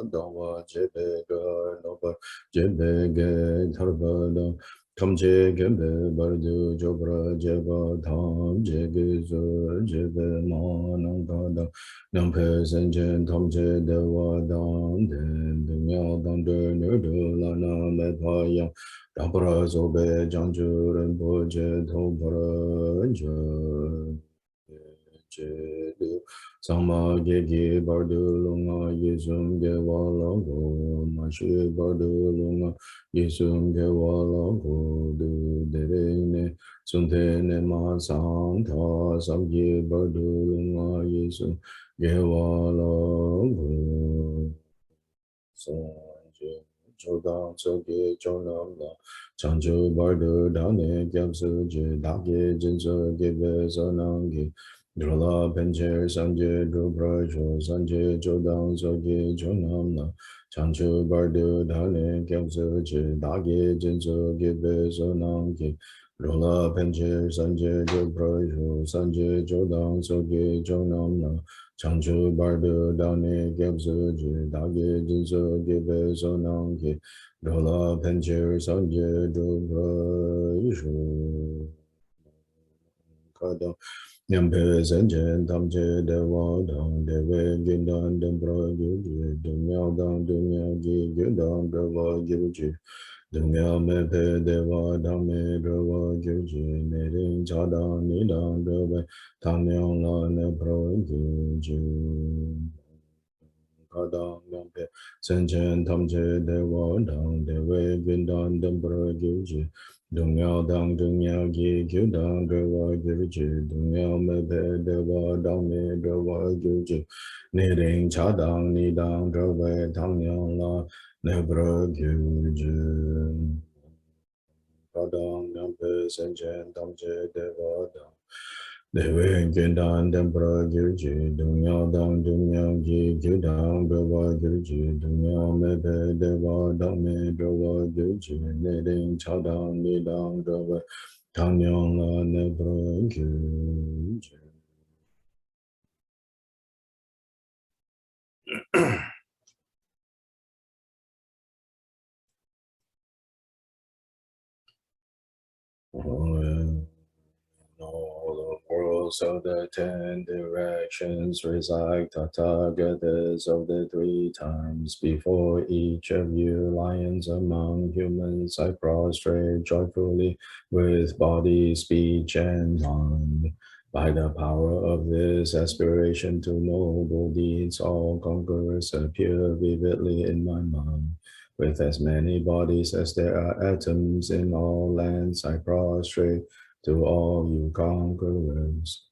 Dawa Jebe Nova Jebe Tarbada Kamje Gembe Bardu Jobra Jeba Tam Jegizu Jebe Manangada Nampe Senjen Tomje Dewa Dan Den Dunya Dan Nudu Lana Mepaya Dabra Zobe Janju Rinpoche Tobra Jedu Sama Gegi Bardu Lunga Yisum Gewala Go Mashi Bardu Lunga Yisum Gewala Go Du Devene Suntene Ma Santa Samgi Bardu Lunga Yisum Gewala Go Sanje Chodan Soge Chonam Chanchu Bardu Dane Gyamsu Je Dake Jinsu Gebe Sonangi Drola Pencher Sanje Drupra Jo Sanje Chodan Soge Chonam Chanchu Bardu Dane Gyamsu Je Dake Jinsu Gebe Sonangi Drola Pencher Sanje Drupra Jo Sanje Chodan Soge Chonam Chanchu Bardu Dane Gyamsu Je Dake Jinsu Gebe Sonangi Dola Pencher Sanje Dobra Ishu Kada Nyampe Senjen Tamche Dewa Dang Dewe Gindan Dembra Gyuji Dunya Dang Dunya Ji Gyudan Dewa Gyuji Dunya Mepe Dewa Dang Me Dewa Gyuji Nering Chadang Nidang Dewe Tamyang La Nepro Gyuji Kadang Yampe Senchen Tamche Dewa Dang Dewe Gindan Dembra Gyuji Dunya Dang Dunya Gi Gyudang Dewa Gyuji Dunya Mepe Dewa Dang Me Dewa Gyuji Niring Chadang Nidang Dewe Tamyang La Nebra Gyuji Kadang Yampe Senchen Tamche Dewa Dang Dewe Gindan Dembra Gyuji Dunya Dang Dunya Gi Gyudang Dewa Gyuji Dunya Mepe Dewa Dang Me Dewa Gyuji Niring Chadang Nidang Dewa Tamyang La Nebra Gyuji All the worlds of the 10 directions reside Tathagatas of the 3 times. Before each of you, lions among humans, I prostrate joyfully with body, speech, and mind. By the power of this aspiration to noble deeds, all conquerors appear vividly in my mind. With as many bodies as there are atoms in all lands, I prostrate to all you conquerors.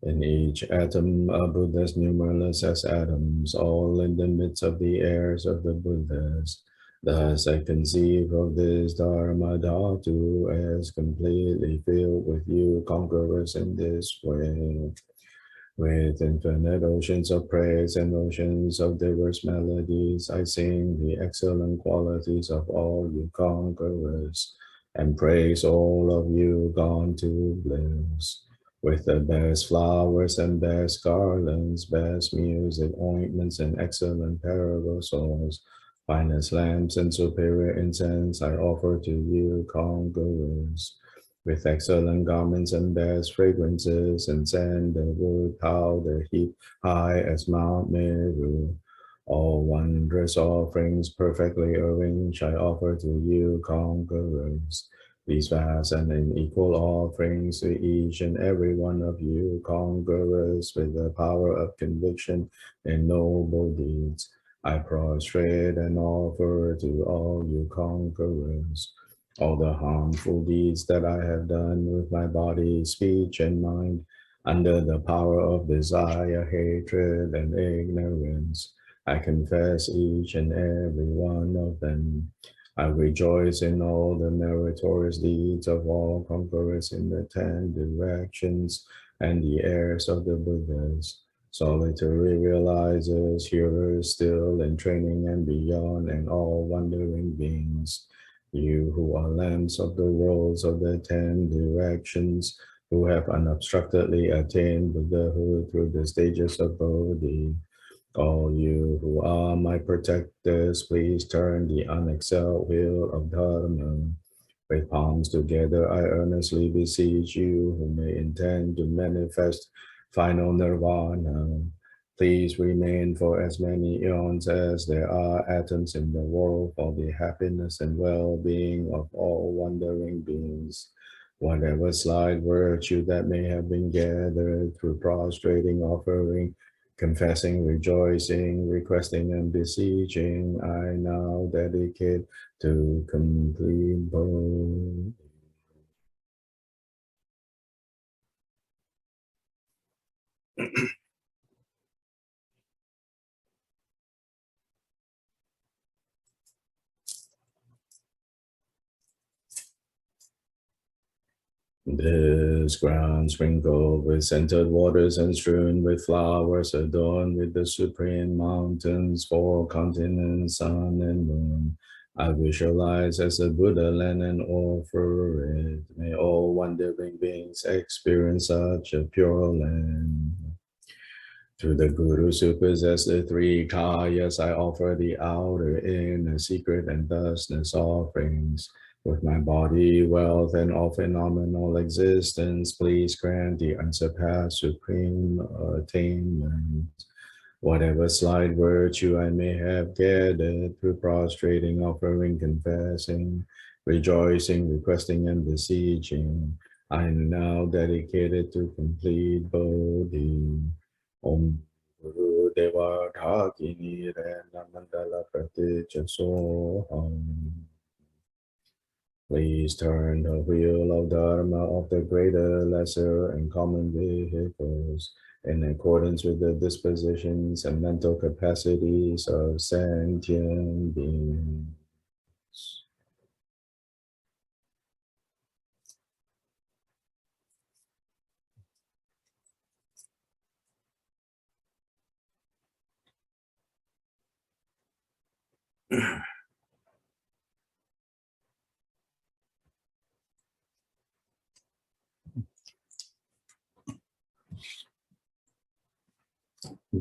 In each atom, a Buddha as numberless as atoms, all in the midst of the heirs of the Buddhas. Thus I conceive of this Dharma Dhatu as completely filled with you conquerors in this way. With infinite oceans of praise and oceans of diverse melodies, I sing the excellent qualities of all you conquerors, and praise all of you gone to bliss. With the best flowers and best garlands, best music, ointments, and excellent parasols, finest lamps and superior incense, I offer to you conquerors. With excellent garments and best fragrances, and sandalwood powder heaped high as Mount Meru. All wondrous offerings perfectly arranged, I offer to you conquerors. These vast and unequal offerings to each and every one of you conquerors with the power of conviction in noble deeds, I prostrate and offer to all you conquerors. All the harmful deeds that I have done with my body, speech, and mind, under the power of desire, hatred, and ignorance, I confess each and every one of them. I rejoice in all the meritorious deeds of all conquerors in the 10 directions and the heirs of the Buddhas. Solitary realizers, hearers still in training and beyond, and all wandering beings. You who are lamps of the worlds of the 10 directions, who have unobstructedly attained Buddhahood through the stages of Bodhi. All you who are my protectors, please turn the unexcelled wheel of Dharma. With palms together, I earnestly beseech you who may intend to manifest final nirvana. Please remain for as many eons as there are atoms in the world for the happiness and well-being of all wandering beings. Whatever slight virtue that may have been gathered through prostrating, offering, confessing, rejoicing, requesting, and beseeching, I now dedicate to complete Bodhi. This ground sprinkled with scented waters and strewn with flowers, adorned with the supreme mountains, four continents, sun and moon. I visualize as a Buddha land and offer it. May all wandering beings experience such a pure land. To the Gurus who possess the three kayas, I offer the outer, inner, secret, and thusness offerings. With my body, wealth, and all phenomenal existence, please grant the unsurpassed supreme attainment. Whatever slight virtue I may have gathered through prostrating, offering, confessing, rejoicing, requesting, and beseeching, I am now dedicated to complete Bodhi. Om Guru Deva Dhakini Rena Mandala Pratitya Soham. Please turn the wheel of Dharma of the greater, lesser, and common vehicles in accordance with the dispositions and mental capacities of sentient beings.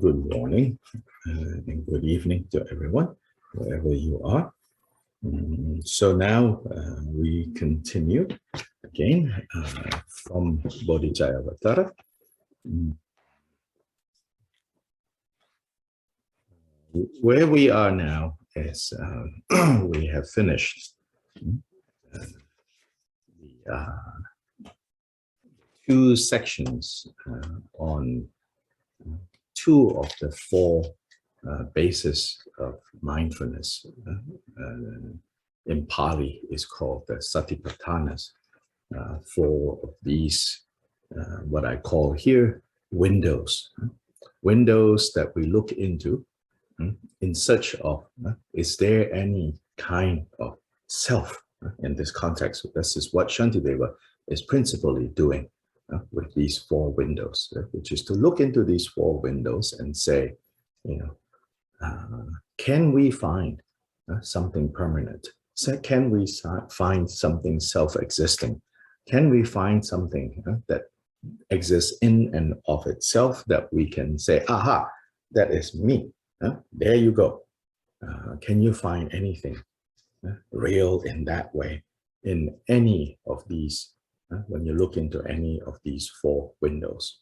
Good morning and good evening to everyone, wherever you are. So now we continue again from Bodhicharyavatara. Where we are now is we have finished the two sections on two of the four bases of mindfulness. In Pali is called the Satipatthanas. Four of these, what I call here, windows. Windows that we look into in search of, is there any kind of self in this context? This is what Shantideva is principally doing with these four windows, which is to look into these four windows and say, can we find something permanent? So can we find something self-existing? Can we find something that exists in and of itself that we can say, aha, that is me. There you go. Can you find anything real in that way in any of these, when you look into any of these four windows?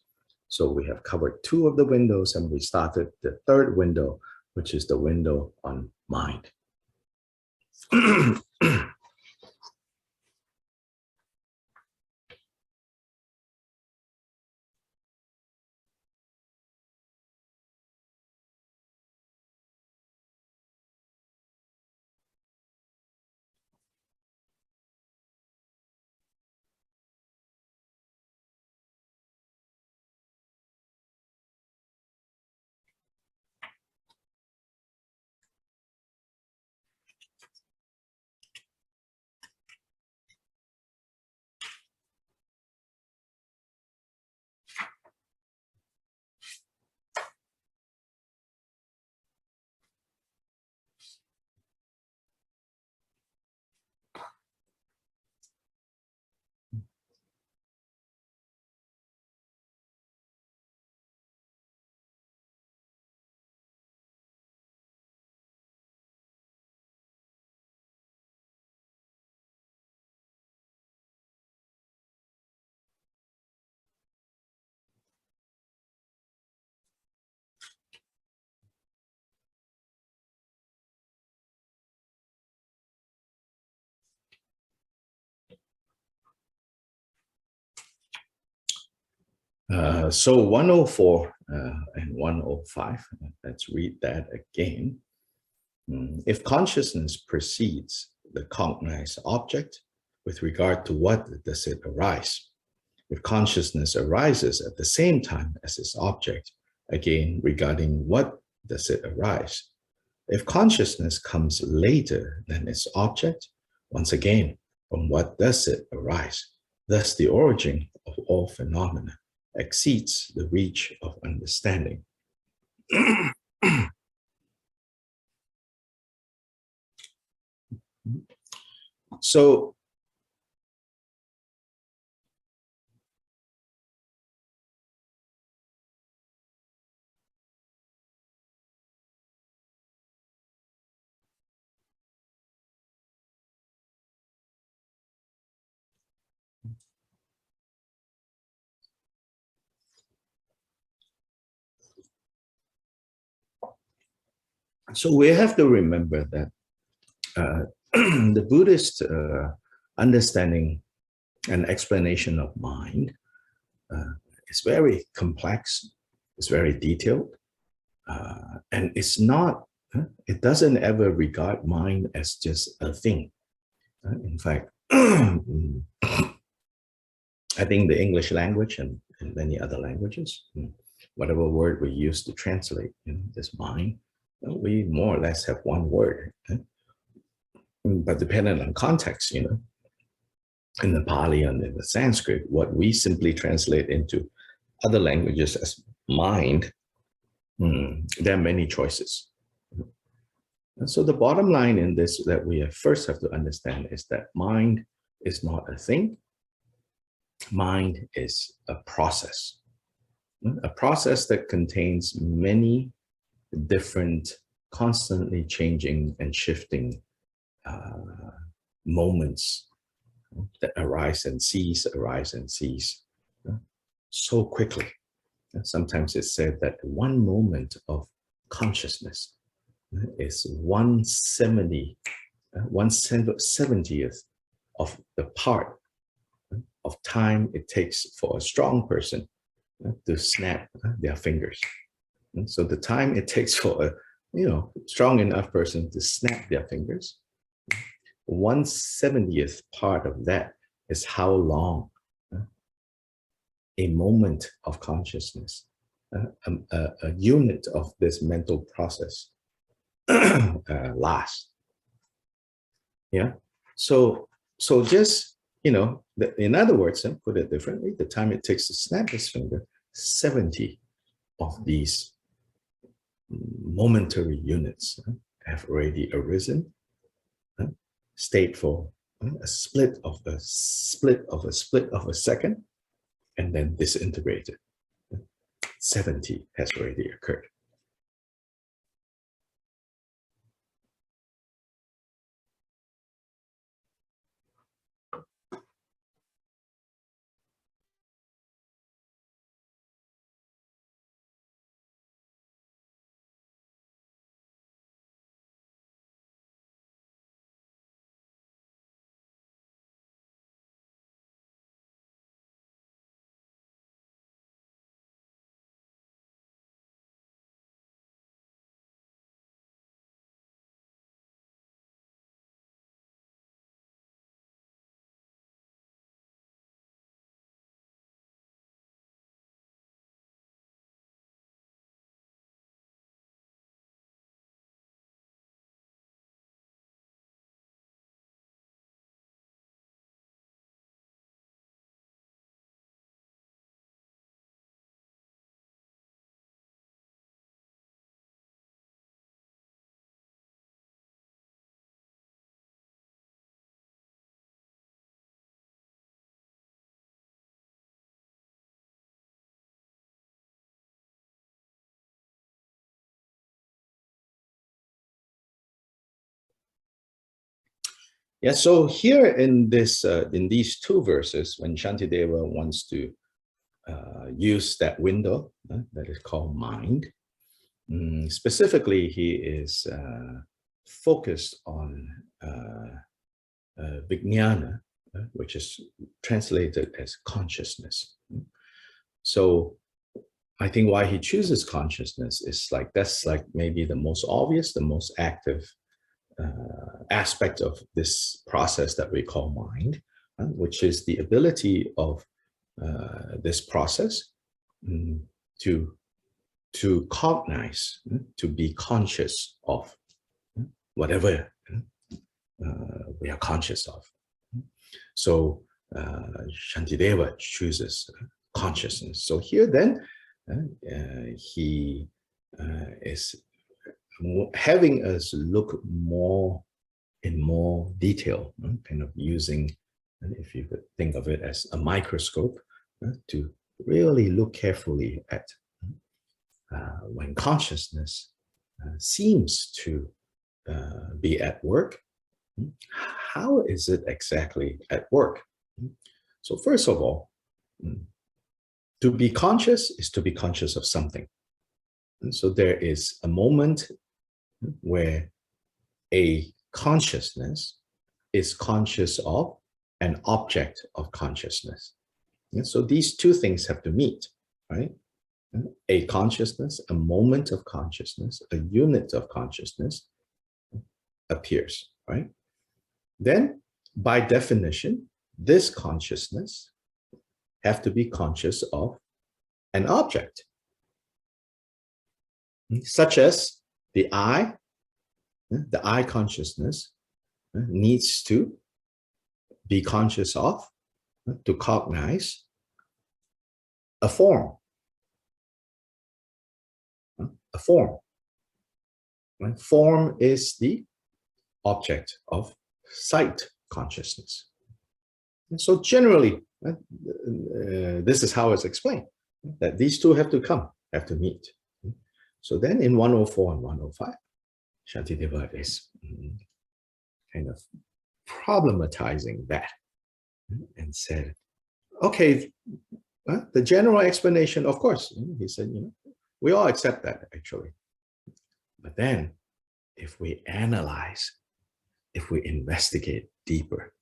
So we have covered two of the windows and we started the third window, which is the window on mind. So 104 and 105, let's read that again. If consciousness precedes the cognized object, with regard to what does it arise? If consciousness arises at the same time as its object, again, regarding what does it arise? If consciousness comes later than its object, once again, from what does it arise? Thus, the origin of all phenomena exceeds the reach of understanding. So, we have to remember that the Buddhist understanding and explanation of mind is very complex, it's very detailed, and it's not, it doesn't ever regard mind as just a thing. In fact, I think the English language and many other languages, whatever word we use to translate this mind, we more or less have one word. But depending on context, in the Pali and in the Sanskrit, what we simply translate into other languages as mind, there are many choices. And so the bottom line in this that we first have to understand is that mind is not a thing. Mind is a process that contains many different, constantly changing and shifting moments that arise and cease so quickly. And sometimes it's said that one moment of consciousness is 1/70th of the part of time it takes for a strong person to snap their fingers. And so the time it takes for a strong enough person to snap their fingers, 1/70th part of that is how long a moment of consciousness, a unit of this mental process lasts. Yeah. So just, in other words, put it differently, the time it takes to snap his finger, 70 of these momentary units have already arisen, stayed for a split of a second, and then disintegrated. 70 has already occurred. Yeah, so here in these two verses, when Shantideva wants to use that window that is called mind, specifically he is focused on vijnana, which is translated as consciousness. So I think why he chooses consciousness is like, that's like maybe the most obvious, the most active aspect of this process that we call mind, which is the ability of this process to cognize, to be conscious of whatever we are conscious of. So Shantideva chooses consciousness. So here then, he is having us look in more detail, kind of using, if you could think of it as a microscope, to really look carefully at when consciousness seems to be at work, how is it exactly at work? So first of all, to be conscious is to be conscious of something. And so there is a moment where a consciousness is conscious of an object of consciousness. And so these two things have to meet, right? A consciousness, a moment of consciousness, a unit of consciousness appears, right? Then, by definition, this consciousness have to be conscious of an object, such as the eye consciousness needs to be conscious of, to cognize a form. A form. Right? Form is the object of sight consciousness. And so generally, this is how it's explained, that these two have to meet. So then in 104 and 105, Shantideva is kind of problematizing that and said, okay, the general explanation, of course, he said, we all accept that actually. But then if we analyze, if we investigate deeper,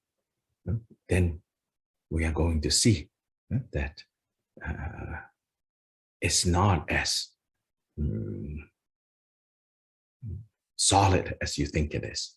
then we are going to see that it's not as solid as you think it is.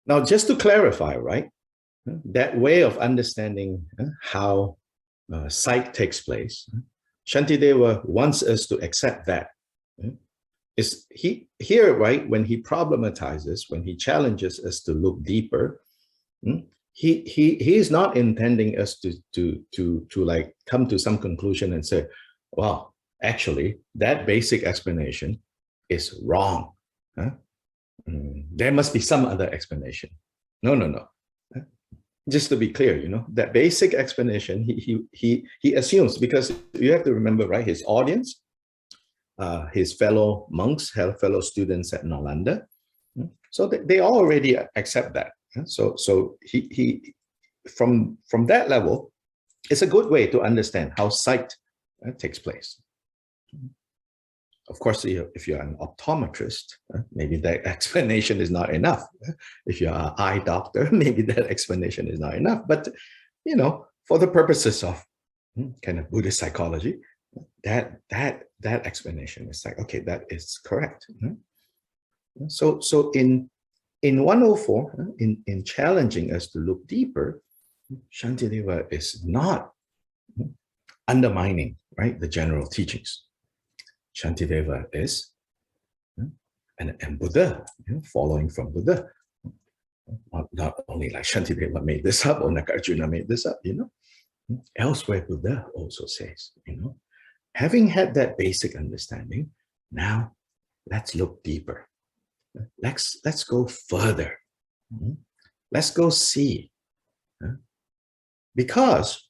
Now, just to clarify, right, that way of understanding how sight takes place, Shantideva wants us to accept that. Is here, right, when he problematizes, when he challenges us to look deeper, he is not intending us to like come to some conclusion and say, well, actually, that basic explanation is wrong. Huh? There must be some other explanation. No, no, no. Just to be clear, that basic explanation he assumes, because you have to remember, right? His audience, his fellow monks, fellow students at Nalanda, so they already accept that. So he from that level, it's a good way to understand how sight takes place. Of course, if you're an optometrist, maybe that explanation is not enough. If you're an eye doctor, maybe that explanation is not enough. But, for the purposes of kind of Buddhist psychology, that explanation is like, okay, that is correct. So in 104, in challenging us to look deeper, Shantideva is not undermining, right, the general teachings. Shantideva is, and Buddha, following from Buddha. Not only like Shantideva made this up or Nagarjuna made this up, Elsewhere, Buddha also says, having had that basic understanding, now let's look deeper. Let's go further. Let's go see. Because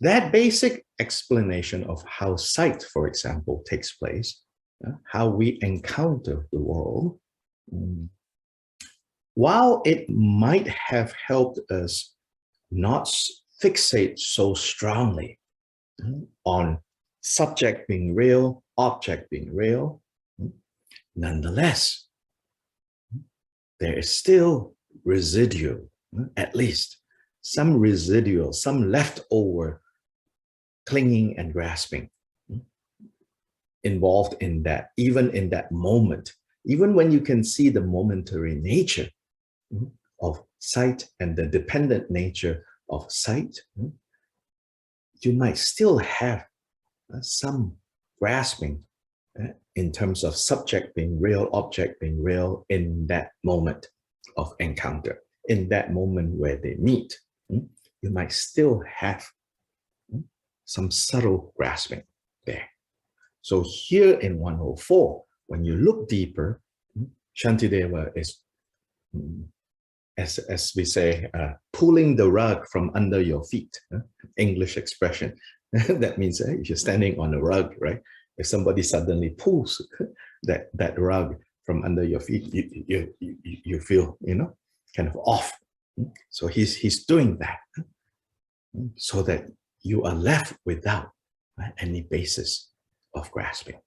that basic explanation of how sight, for example, takes place, how we encounter the world, while it might have helped us not fixate so strongly on subject being real, object being real, nonetheless, there is still residual, at least some residual, some leftover clinging and grasping involved in that, even in that moment, even when you can see the momentary nature of sight and the dependent nature of sight, you might still have some grasping in terms of subject being real, object being real in that moment of encounter, in that moment where they meet. You might still have some subtle grasping there. So here in 104, when you look deeper, Shantideva is, as we say, pulling the rug from under your feet, English expression. That means if you're standing on a rug, right? If somebody suddenly pulls that rug from under your feet, you feel, kind of off. So he's doing that so that you are left without any basis of grasping.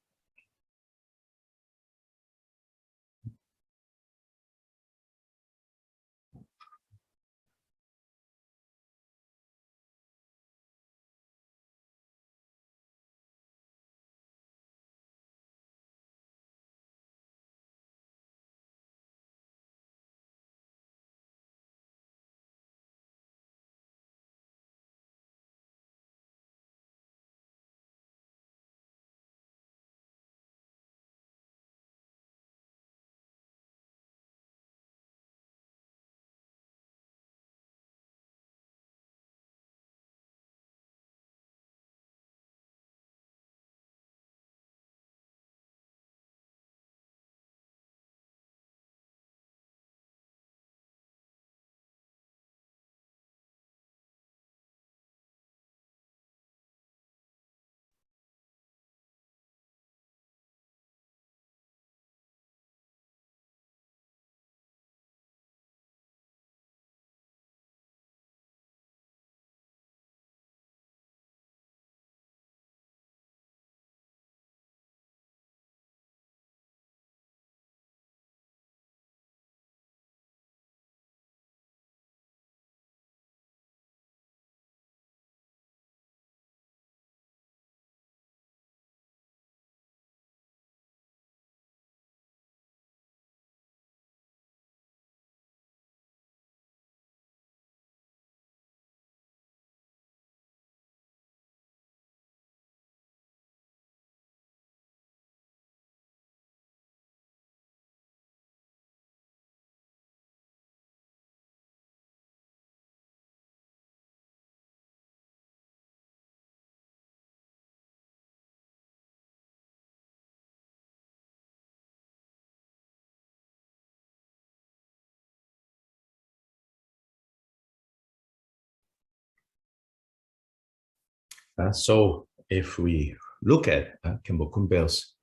So if we look at Khenpo Kumbel's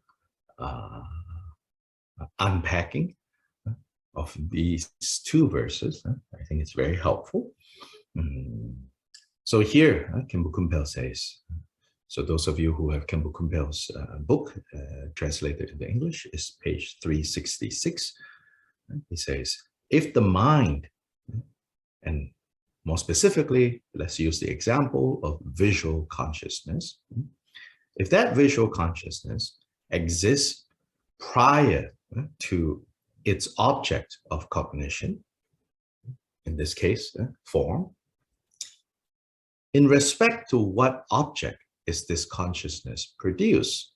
unpacking of these two verses, I think it's very helpful. So here, Khenpo Kumbel says, so those of you who have Khenpo Kumbel's book translated into English is page 366. He says, if the mind, and more specifically, let's use the example of visual consciousness. If that visual consciousness exists prior to its object of cognition, in this case, form, in respect to what object is this consciousness produced?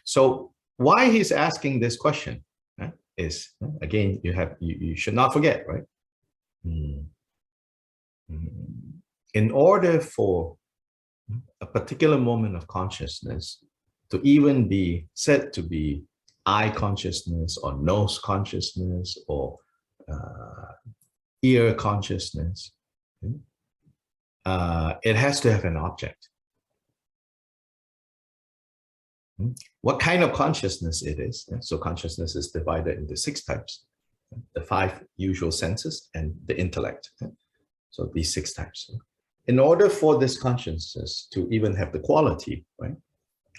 So why he's asking this question is, again, you should not forget, right? In order for a particular moment of consciousness to even be said to be eye consciousness or nose consciousness or ear consciousness, it has to have an object. What kind of consciousness it is? So consciousness is divided into 6 types, the 5 usual senses and the intellect. So these 6 types. In order for this consciousness to even have the quality, right,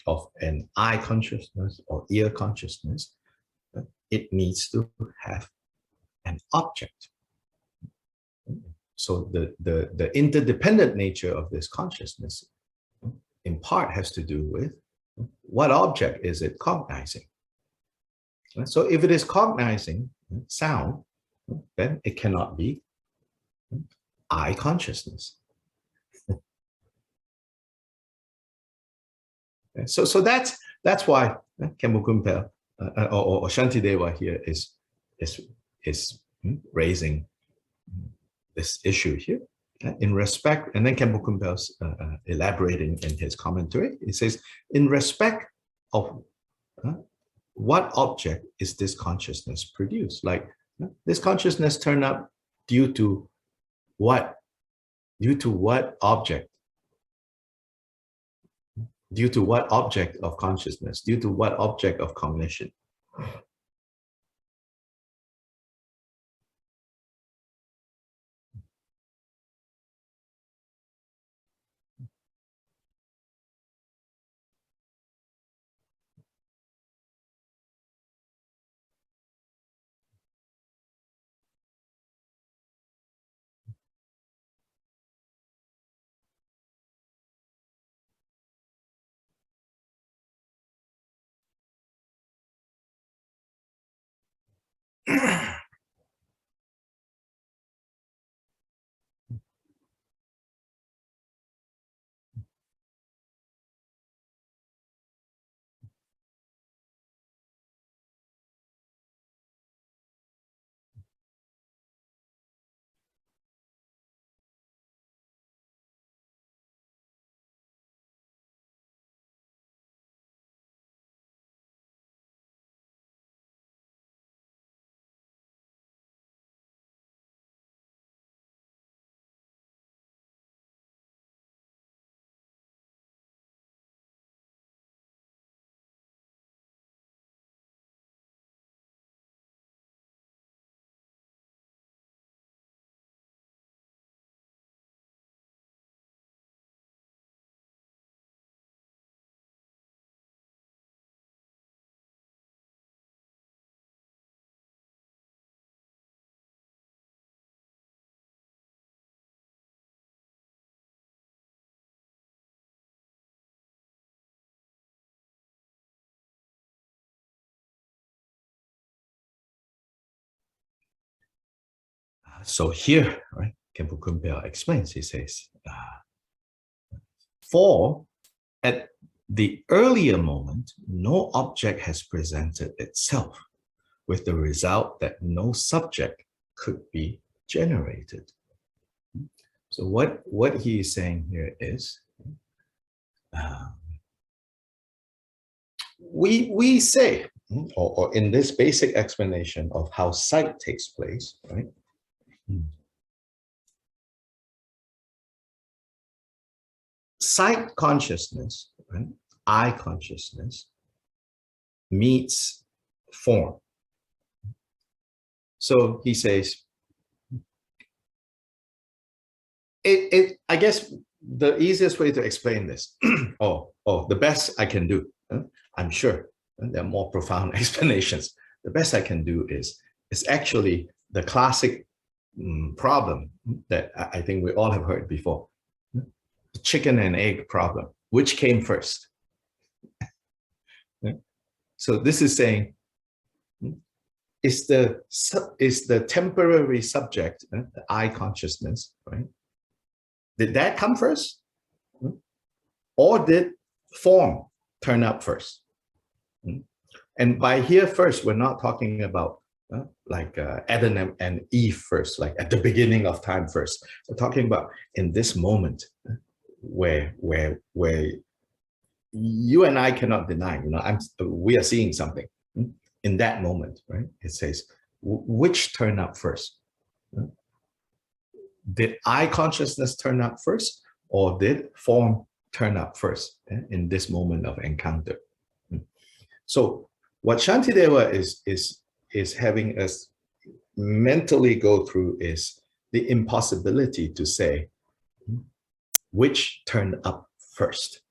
of an eye consciousness or ear consciousness, it needs to have an object. So the interdependent nature of this consciousness in part has to do with what object is it cognizing. So if it is cognizing sound, then it cannot be eye consciousness. So that's why Khenpo Kumbel or Shantideva here is raising this issue here in respect, and then Khenpo Kumbel's elaborating in his commentary. He says, in respect of what object is this consciousness produced? Like this consciousness turned up due to what? Due to what object? Due to what object of consciousness? Due to what object of cognition? So here, right, Khenpo Kumbel explains, he says, for at the earlier moment, no object has presented itself, with the result that no subject could be generated. So what he is saying here is, we say, or in this basic explanation of how sight takes place, right? sight consciousness, right? Eye consciousness meets form. So he says, I guess the easiest way to explain this, the best I can do, I'm sure there are more profound explanations. The best I can do is actually the classic problem that I think we all have heard before. The chicken and egg problem. Which came first? So this is saying, is the temporary subject, the eye consciousness, right? Did that come first? Or did form turn up first? And by here first, we're not talking about like Adam and Eve first, like at the beginning of time first. We're talking about in this moment where you and I cannot deny, we are seeing something in that moment, right? It says, which turn up first? Did eye consciousness turn up first, or did form turn up first in this moment of encounter? So what Shantideva is having us mentally go through is the impossibility to say which turned up first.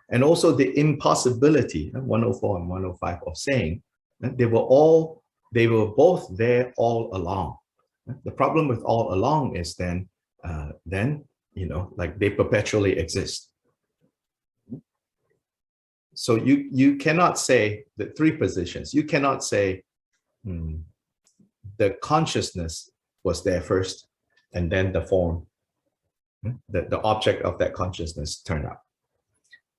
And also the impossibility, 104 and 105, of saying they were both there all along. The problem with all along is then like they perpetually exist. So you cannot say the three positions. You cannot say the consciousness was there first, and then the form, the object of that consciousness turned up.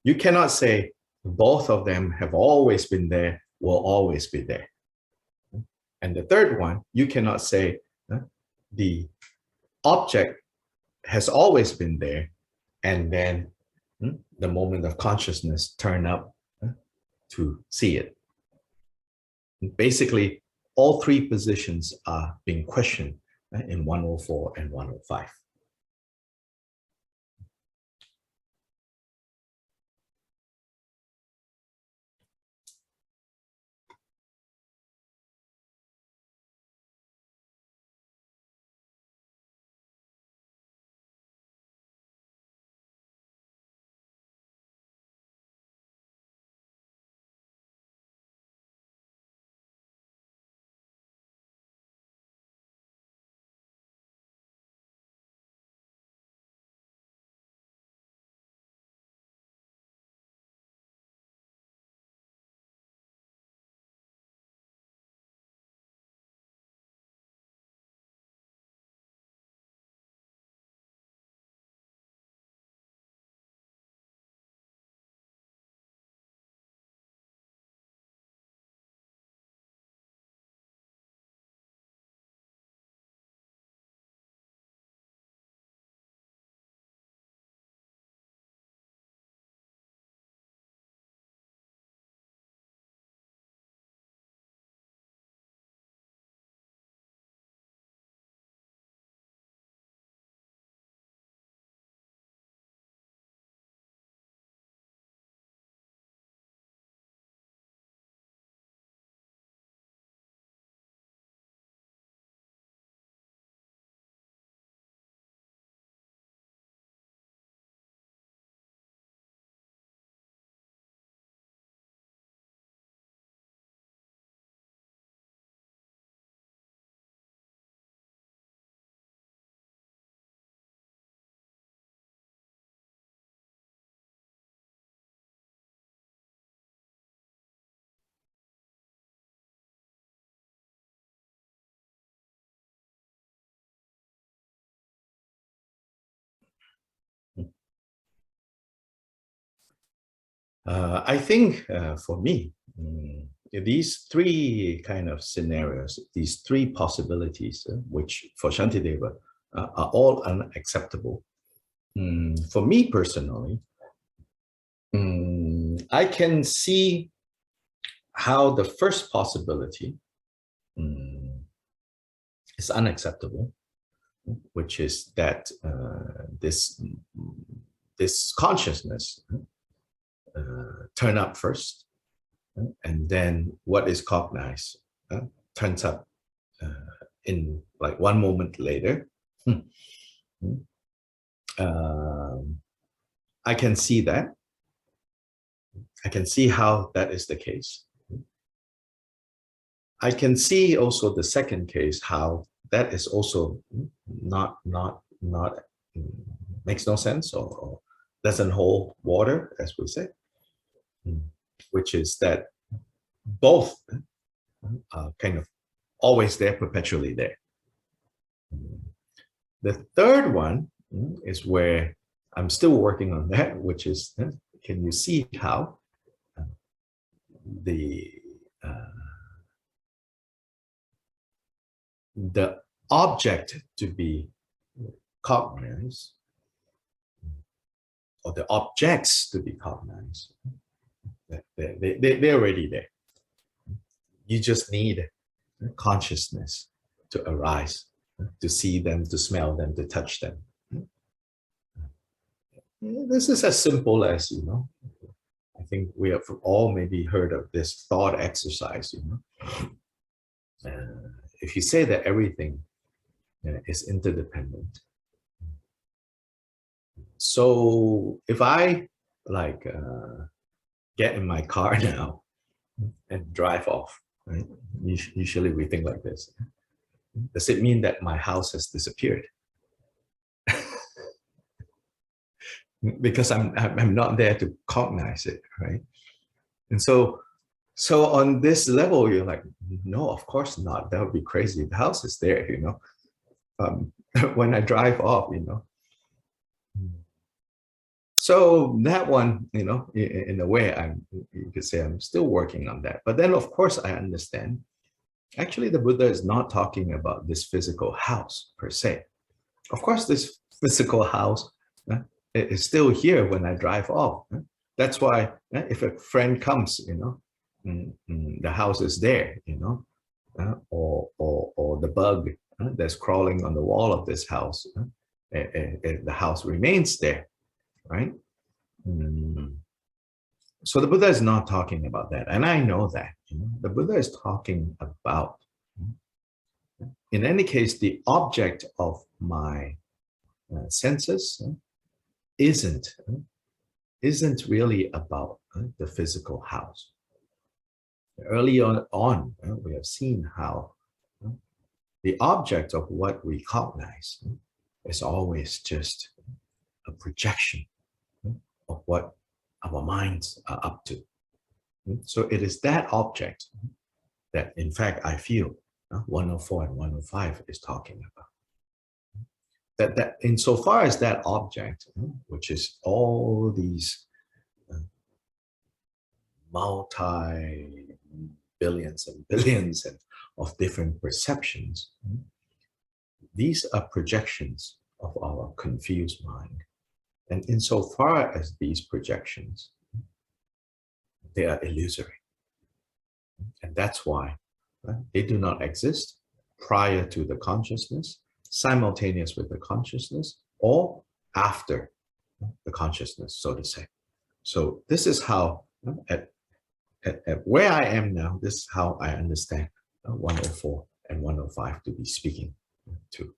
You cannot say both of them have always been there, will always be there. And the third one, you cannot say the object has always been there, and then the moment of consciousness turn up to see it. Basically, all three positions are being questioned in 104 and 105. I think for me, these three kind of scenarios, these three possibilities, which for Shantideva are all unacceptable. For me personally, I can see how the first possibility is unacceptable, which is that this consciousness turn up first, and then what is cognized turns up in like one moment later. I can see that. I can see how that is the case. I can see also the second case, how that is also not makes no sense, or doesn't hold water, as we say, which is that both are kind of always there, perpetually there. The third one is where I'm still working on that, which is, can you see how the object to be cognized, or the objects to be cognized, they're already there. You just need consciousness to arise, to see them, to smell them, to touch them. This is as simple as, I think we have all maybe heard of this thought exercise, if you say that everything is interdependent. So if I like get in my car now and drive off, right? Usually we think like this. Does it mean that my house has disappeared? Because I'm not there to cognize it, right? And so on this level, you're like, no, of course not. That would be crazy. The house is there, when I drive off, So that one, in a way, you could say I'm still working on that. But then, of course, I understand. Actually, the Buddha is not talking about this physical house per se. Of course, this physical house is still here when I drive off. That's why if a friend comes, the house is there, or the bug that's crawling on the wall of this house, the house remains there, right? So the Buddha is not talking about that, and I know that. The Buddha is talking about, in any case, the object of my senses isn't really about the physical house. Early on, we have seen how the object of what we cognize is always just a projection of what our minds are up to. So it is that object that, in fact, I feel 104 and 105 is talking about. That insofar as that object, which is all these multi-billions and billions of different perceptions, these are projections of our confused mind. And insofar as these projections, they are illusory. And that's why they do not exist prior to the consciousness, simultaneous with the consciousness, or after the consciousness, so to say. So this is how, at where I am now, this is how I understand 104 and 105 to be speaking to.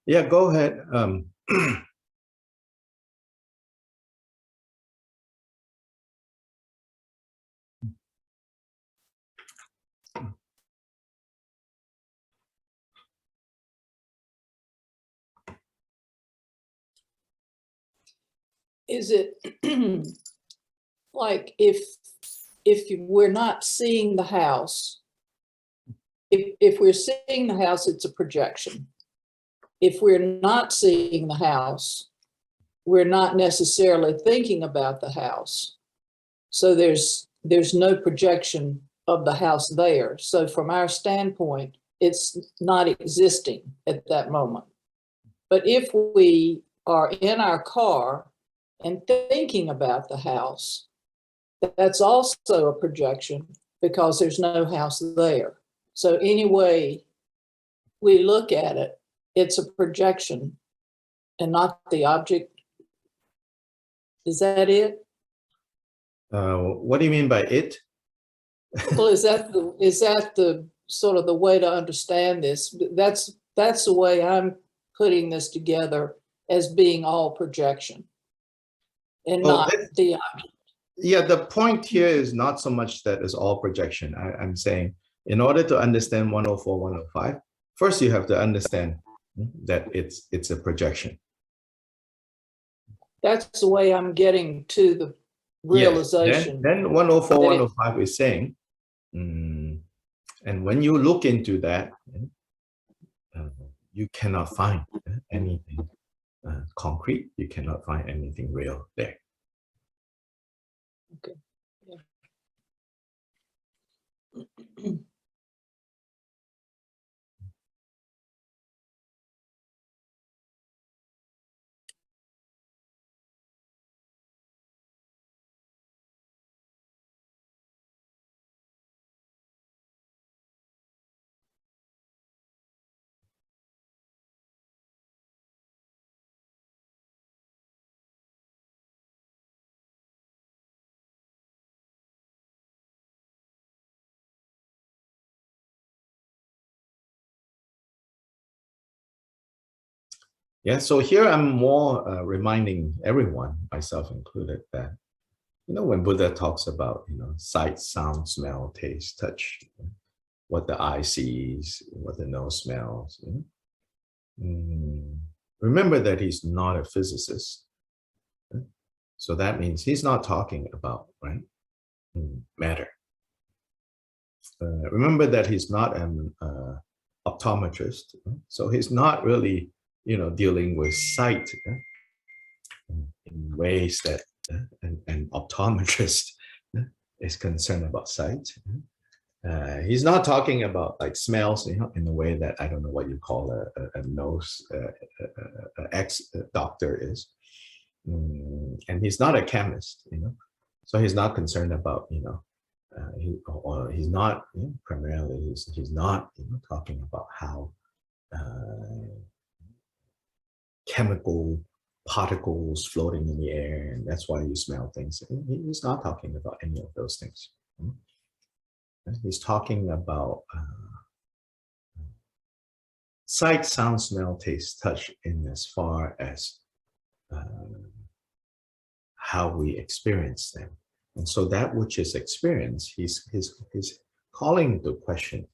Yeah, go ahead. Is it like if we're not seeing the house, if we're seeing the house, it's a projection. If we're not seeing the house, we're not necessarily thinking about the house. So there's no projection of the house there. So from our standpoint, it's not existing at that moment. But if we are in our car and thinking about the house, that's also a projection because there's no house there. So any way we look at it, it's a projection and not the object. Is that it? What do you mean by it? Well, is that the sort of the way to understand this? That's the way I'm putting this together, as being all projection and not the object. Yeah, the point here is not so much that it's all projection. I'm saying in order to understand 104, 105, first you have to understand that it's a projection. That's the way I'm getting to the realization. Yes. Then 104, 105 is saying, and when you look into that, you cannot find anything concrete. You cannot find anything real there. Okay. Yeah. Yeah, so here I'm more reminding everyone, myself included, that, when Buddha talks about, sight, sound, smell, taste, touch, what the eye sees, what the nose smells, remember that he's not a physicist. So that means he's not talking about, right, matter. Remember that he's not an optometrist. So he's not really dealing with sight in ways that an optometrist is concerned about sight. He's not talking about like smells, in a way that I don't know what you call a nose ex-doctor is. And he's not a chemist, so he's not concerned about, he's not primarily, he's not talking about how chemical particles floating in the air, and that's why you smell things. He's not talking about any of those things. He's talking about sight, sound, smell, taste, touch, in as far as how we experience them. And so that which is experienced, he's calling into question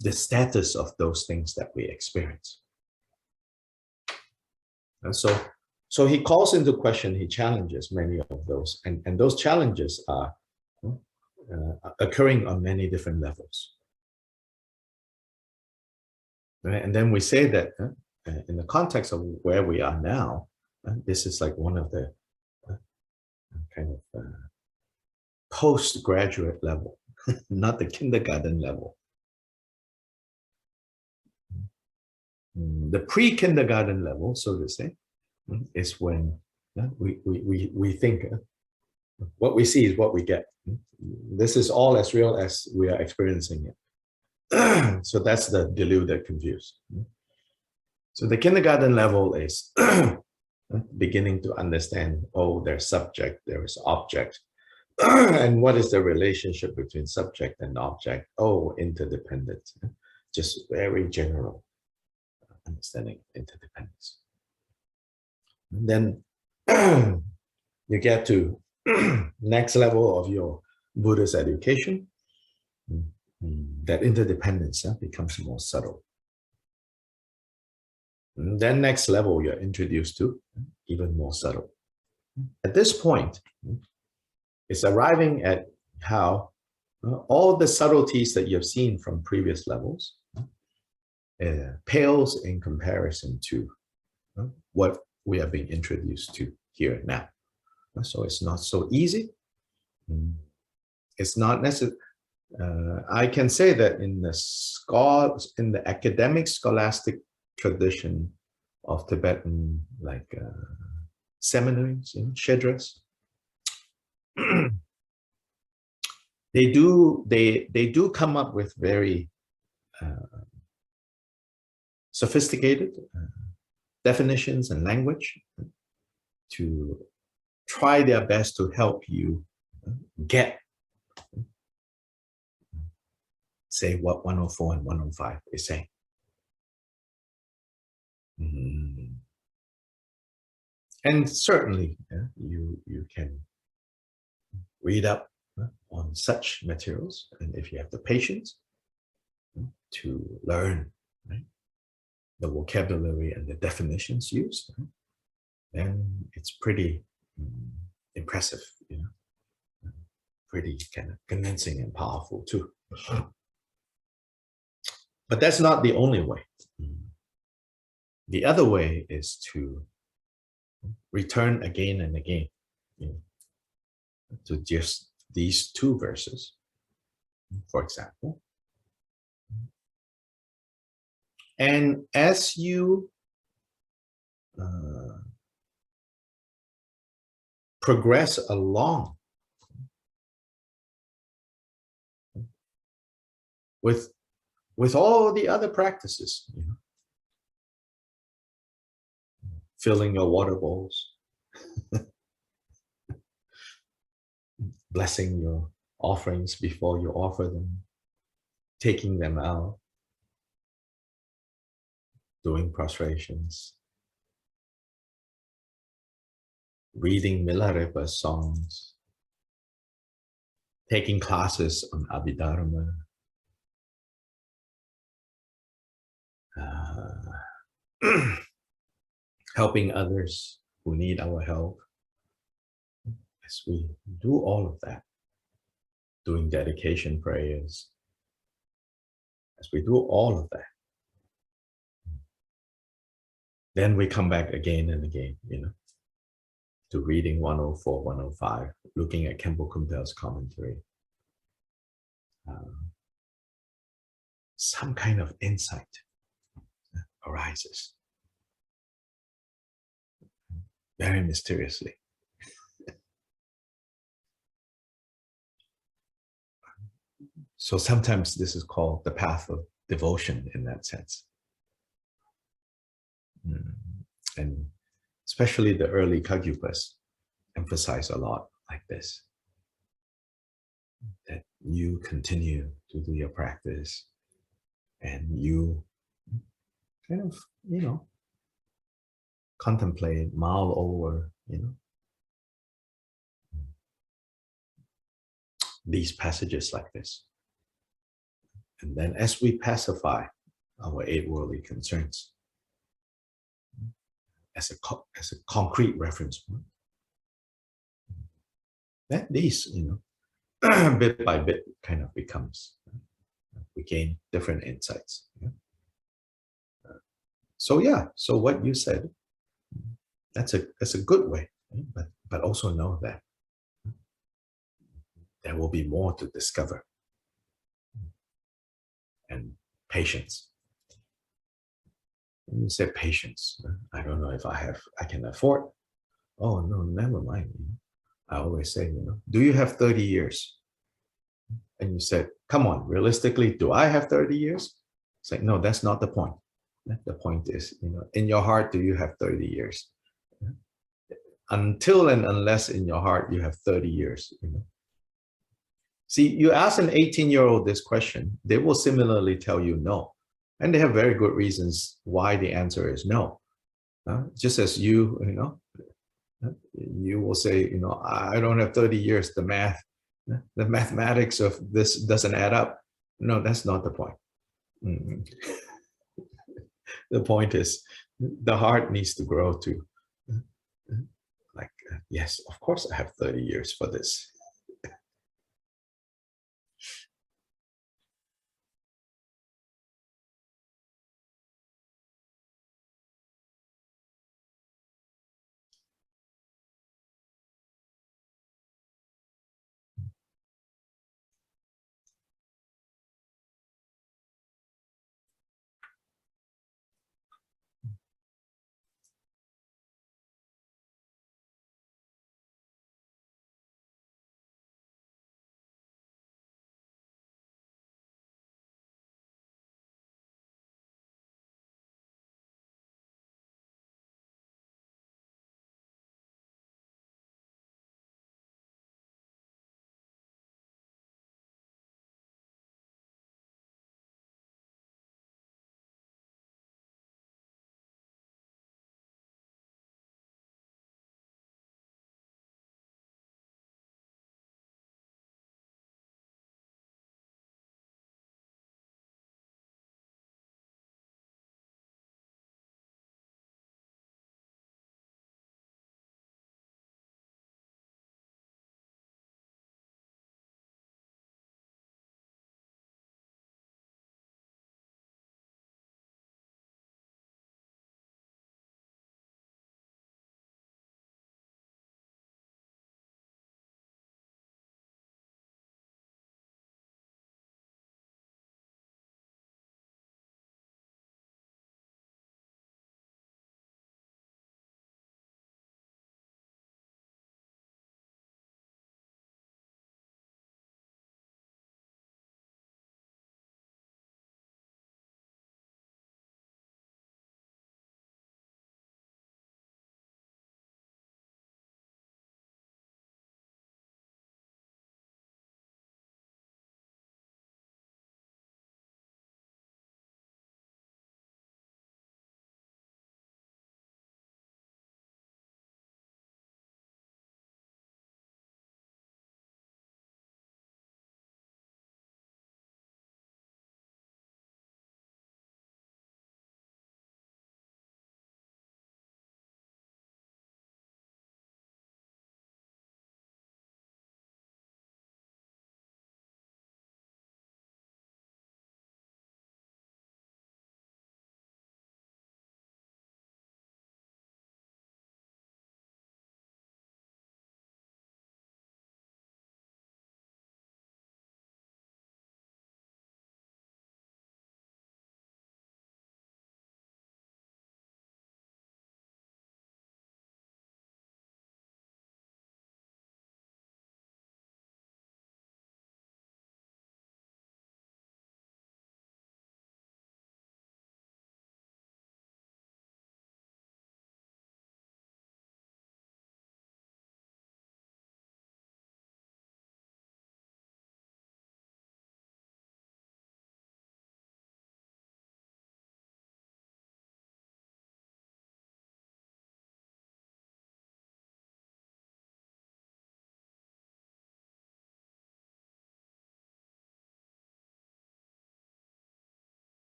the status of those things that we experience. And so he calls into question, he challenges many of those, and those challenges are occurring on many different levels. Right? And then we say that in the context of where we are now, this is like one of the kind of postgraduate level, not the kindergarten level. The pre-kindergarten level, so to say, is when we think what we see is what we get. This is all as real as we are experiencing it. So that's the deluded, confused. So the kindergarten level is beginning to understand, oh, there's subject, there is object. And what is the relationship between subject and object? Oh, interdependent. just very general understanding of interdependence. And then you get to next level of your Buddhist education. That interdependence becomes more subtle. And then next level you're introduced to, even more subtle. At this point, it's arriving at how all the subtleties that you've seen from previous levels pales in comparison to what we are being introduced to here now. So it's not so easy. It's not necessary. I can say that in the academic scholastic tradition of Tibetan, like seminaries, shedras, they do come up with very sophisticated definitions and language to try their best to help you get, say, what 104 and 105 is saying. And certainly, you can read up on such materials, and if you have the patience to learn the vocabulary and the definitions used, then it's pretty impressive, pretty kind of convincing and powerful too. But that's not the only way. The other way is to return again and again to just these two verses, for example. And as you progress along with all the other practices, filling your water bowls, blessing your offerings before you offer them, taking them out, doing prostrations, reading Milarepa songs, taking classes on Abhidharma, helping others who need our help. As we do all of that, doing dedication prayers, as we do all of that, then we come back again and again, to reading 104, 105, looking at Khenpo Kumpel's commentary. Some kind of insight arises very mysteriously. So sometimes this is called the path of devotion in that sense. And especially the early Kagyupas emphasize a lot like this, that you continue to do your practice and you kind of, contemplate, mull over, these passages like this. And then as we pacify our 8 worldly concerns, as a concrete reference point, that these, bit by bit kind of becomes, we gain different insights. So what you said, that's a good way, but also know that there will be more to discover. And patience. When you say patience, I don't know if I can afford. Oh no, never mind. I always say, do you have 30 years? And you said, come on, realistically, do I have 30 years? It's like, no, that's not the point. The point is, in your heart, do you have 30 years? Until and unless in your heart you have 30 years. See, you ask an 18-year-old this question, they will similarly tell you no. And they have very good reasons why the answer is no. Just as you will say, I don't have 30 years, the mathematics of this doesn't add up. No, that's not the point. The point is the heart needs to grow to, like, yes, of course I have 30 years for this.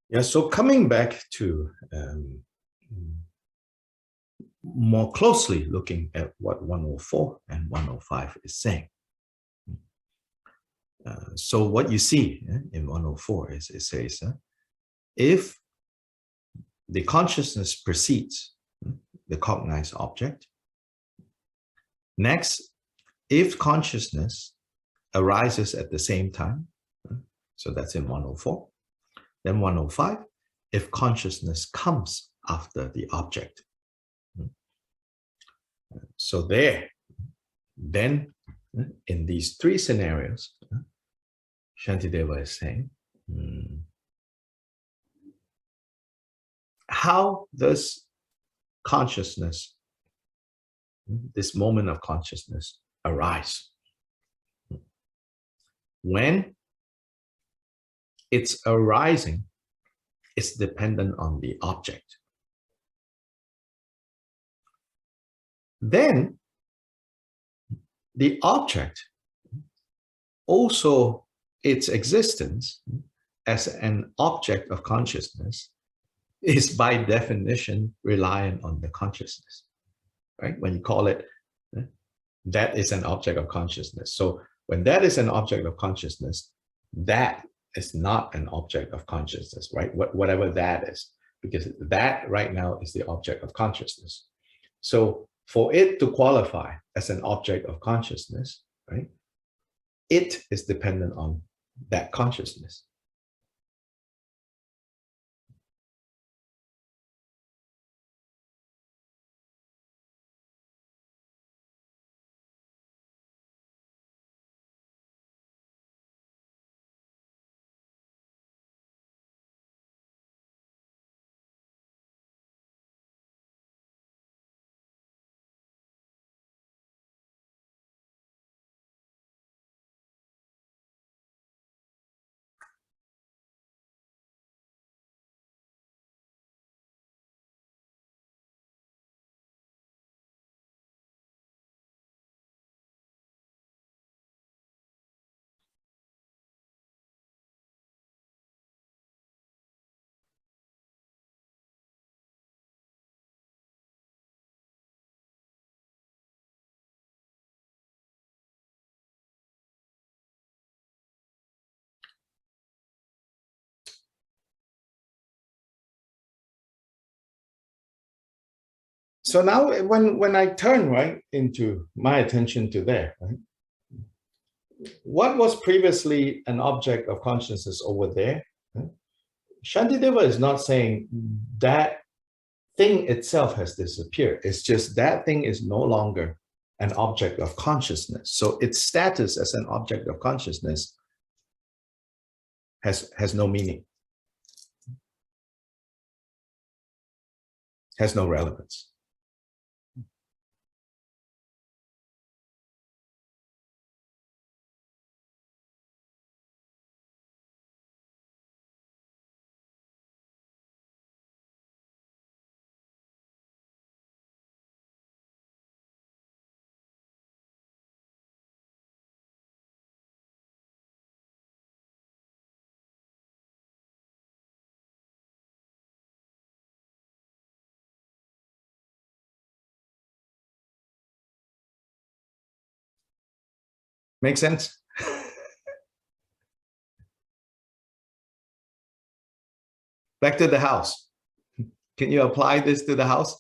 Yeah, so coming back to more closely looking at what 104 and 105 is saying. So what you see in 104 is it says, if the consciousness precedes the cognized object, next, if consciousness arises at the same time, so that's in 104, then 105, if consciousness comes after the object. So there, then in these three scenarios, Shantideva is saying, how does consciousness, this moment of consciousness, arise? When it's arising, it's dependent on the object. Then the object also, its existence as an object of consciousness is by definition reliant on the consciousness, right? When you call it, that is an object of consciousness. So when that is an object of consciousness, that is not an object of consciousness, right? Whatever that is, because that right now is the object of consciousness. So for it to qualify as an object of consciousness, right, it is dependent on that consciousness. So now when I turn right into my attention to there, right, what was previously an object of consciousness over there, right? Shantideva is not saying that thing itself has disappeared. It's just that thing is no longer an object of consciousness. So its status as an object of consciousness has no meaning, has no relevance. Make sense? Back to the house. Can you apply this to the house?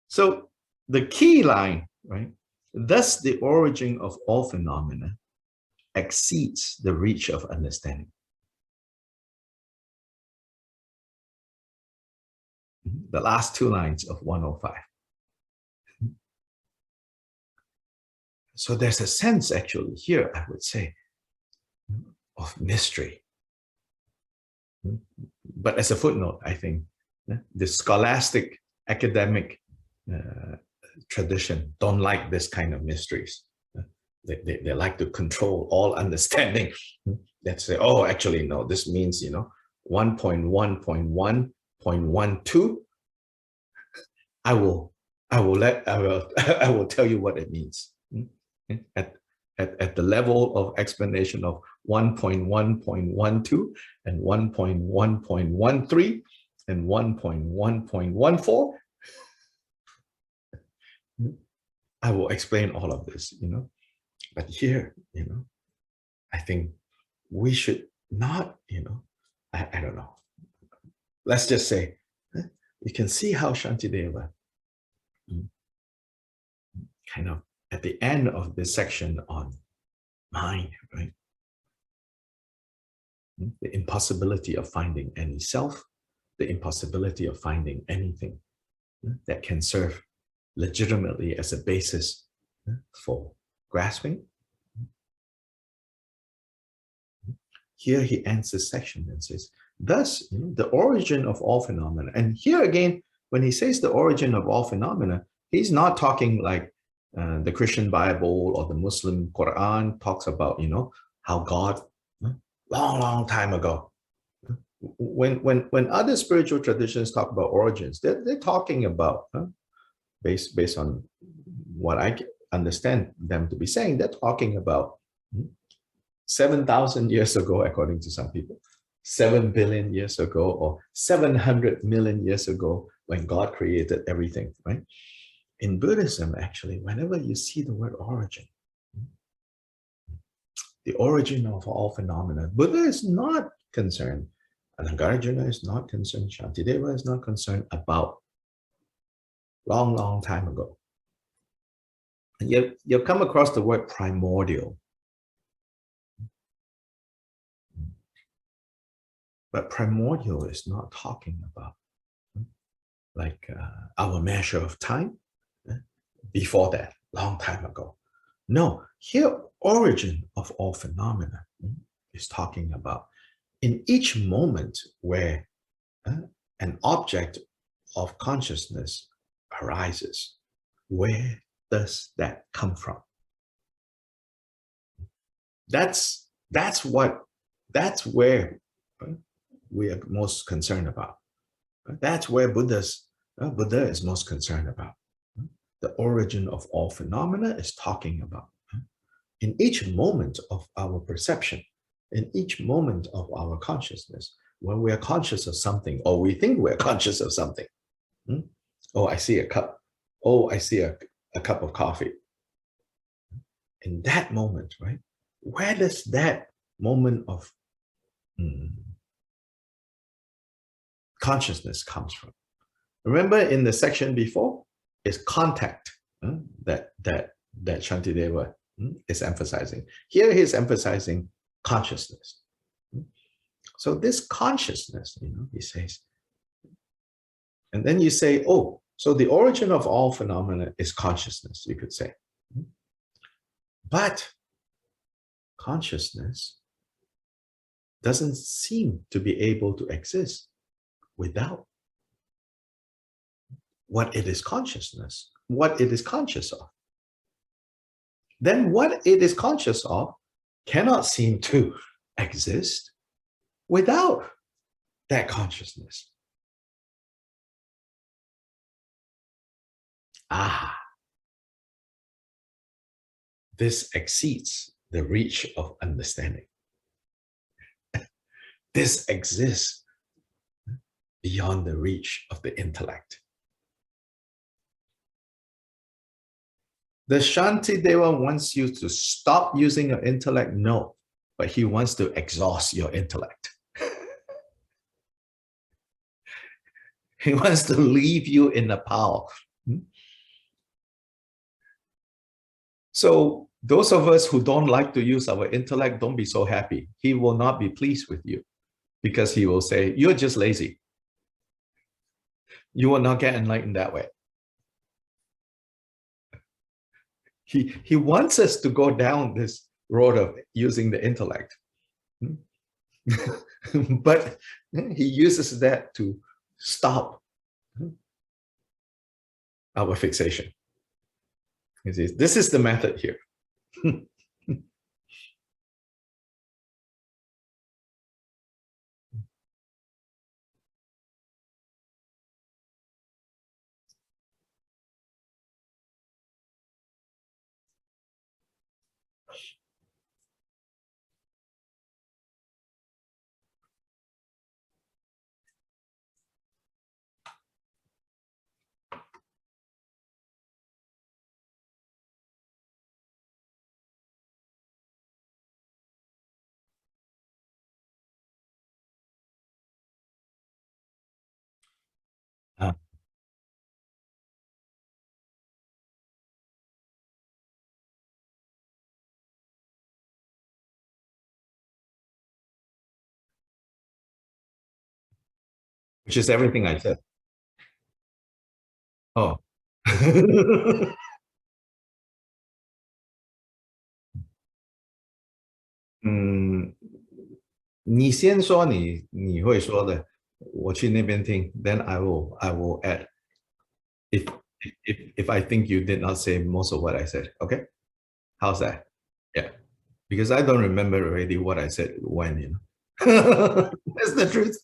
So the key line, right? Thus the origin of all phenomena exceeds the reach of understanding. The last two lines of 105. So there's a sense actually here, I would say, of mystery. But as a footnote, I think the scholastic academic tradition don't like this kind of mysteries. They like to control all understanding. They say, oh, actually, no, this means, 1.1.1.12, I will tell you what it means. At the level of explanation of 1.1.12 and 1.1.13 and 1.1.14, I will explain all of this, But here, I think we should not, I don't know. Let's just say, you can see how Shantideva kind of at the end of this section on mind, right? The impossibility of finding any self, the impossibility of finding anything that can serve legitimately as a basis for grasping. Here he ends this section and says, thus, the origin of all phenomena. And here again, when he says the origin of all phenomena, he's not talking like the Christian Bible or the Muslim Quran talks about, how God, long time ago. When other spiritual traditions talk about origins, they're talking about, based on what I understand them to be saying, they're talking about 7,000 years ago, according to some people, 7 billion years ago, or 700 million years ago, when God created everything, right? In Buddhism, actually, whenever you see the word origin, the origin of all phenomena, Buddha is not concerned, Anagarjuna is not concerned, Shantideva is not concerned about long time ago. And you've come across the word primordial. But primordial is not talking about like our measure of time before that, long time ago. No, here, origin of all phenomena is talking about in each moment where an object of consciousness arises, where does that come from? That's where we are most concerned about. That's where Buddha is most concerned about. The origin of all phenomena is talking about in each moment of our perception, in each moment of our consciousness, when we are conscious of something, or we think we're conscious of something. Oh, I see a cup. Oh, I see a cup of coffee. In that moment, right? Where does that moment of consciousness comes from? Remember in the section before, it's contact that Shantideva is emphasizing. Here he's emphasizing consciousness. So this consciousness, he says, and then you say, oh, so the origin of all phenomena is consciousness, you could say. But consciousness doesn't seem to be able to exist without what it is consciousness, what it is conscious of. Then what it is conscious of cannot seem to exist without that consciousness. This exceeds the reach of understanding. This exists beyond the reach of the intellect. The Shantideva wants you to stop using your intellect? No, but he wants to exhaust your intellect. He wants to leave you in the power. So those of us who don't like to use our intellect, don't be so happy. He will not be pleased with you because he will say, you're just lazy. You will not get enlightened that way. He wants us to go down this road of using the intellect. But he uses that to stop our fixation. This is the method here. Ah, which is everything I said. Oh. 嗯，你先说你会说的，我去那边听，then I will add if if I think you did not say most of what I said. Okay, how's that? Yeah, because I don't remember already what I said when, you know. That's the truth.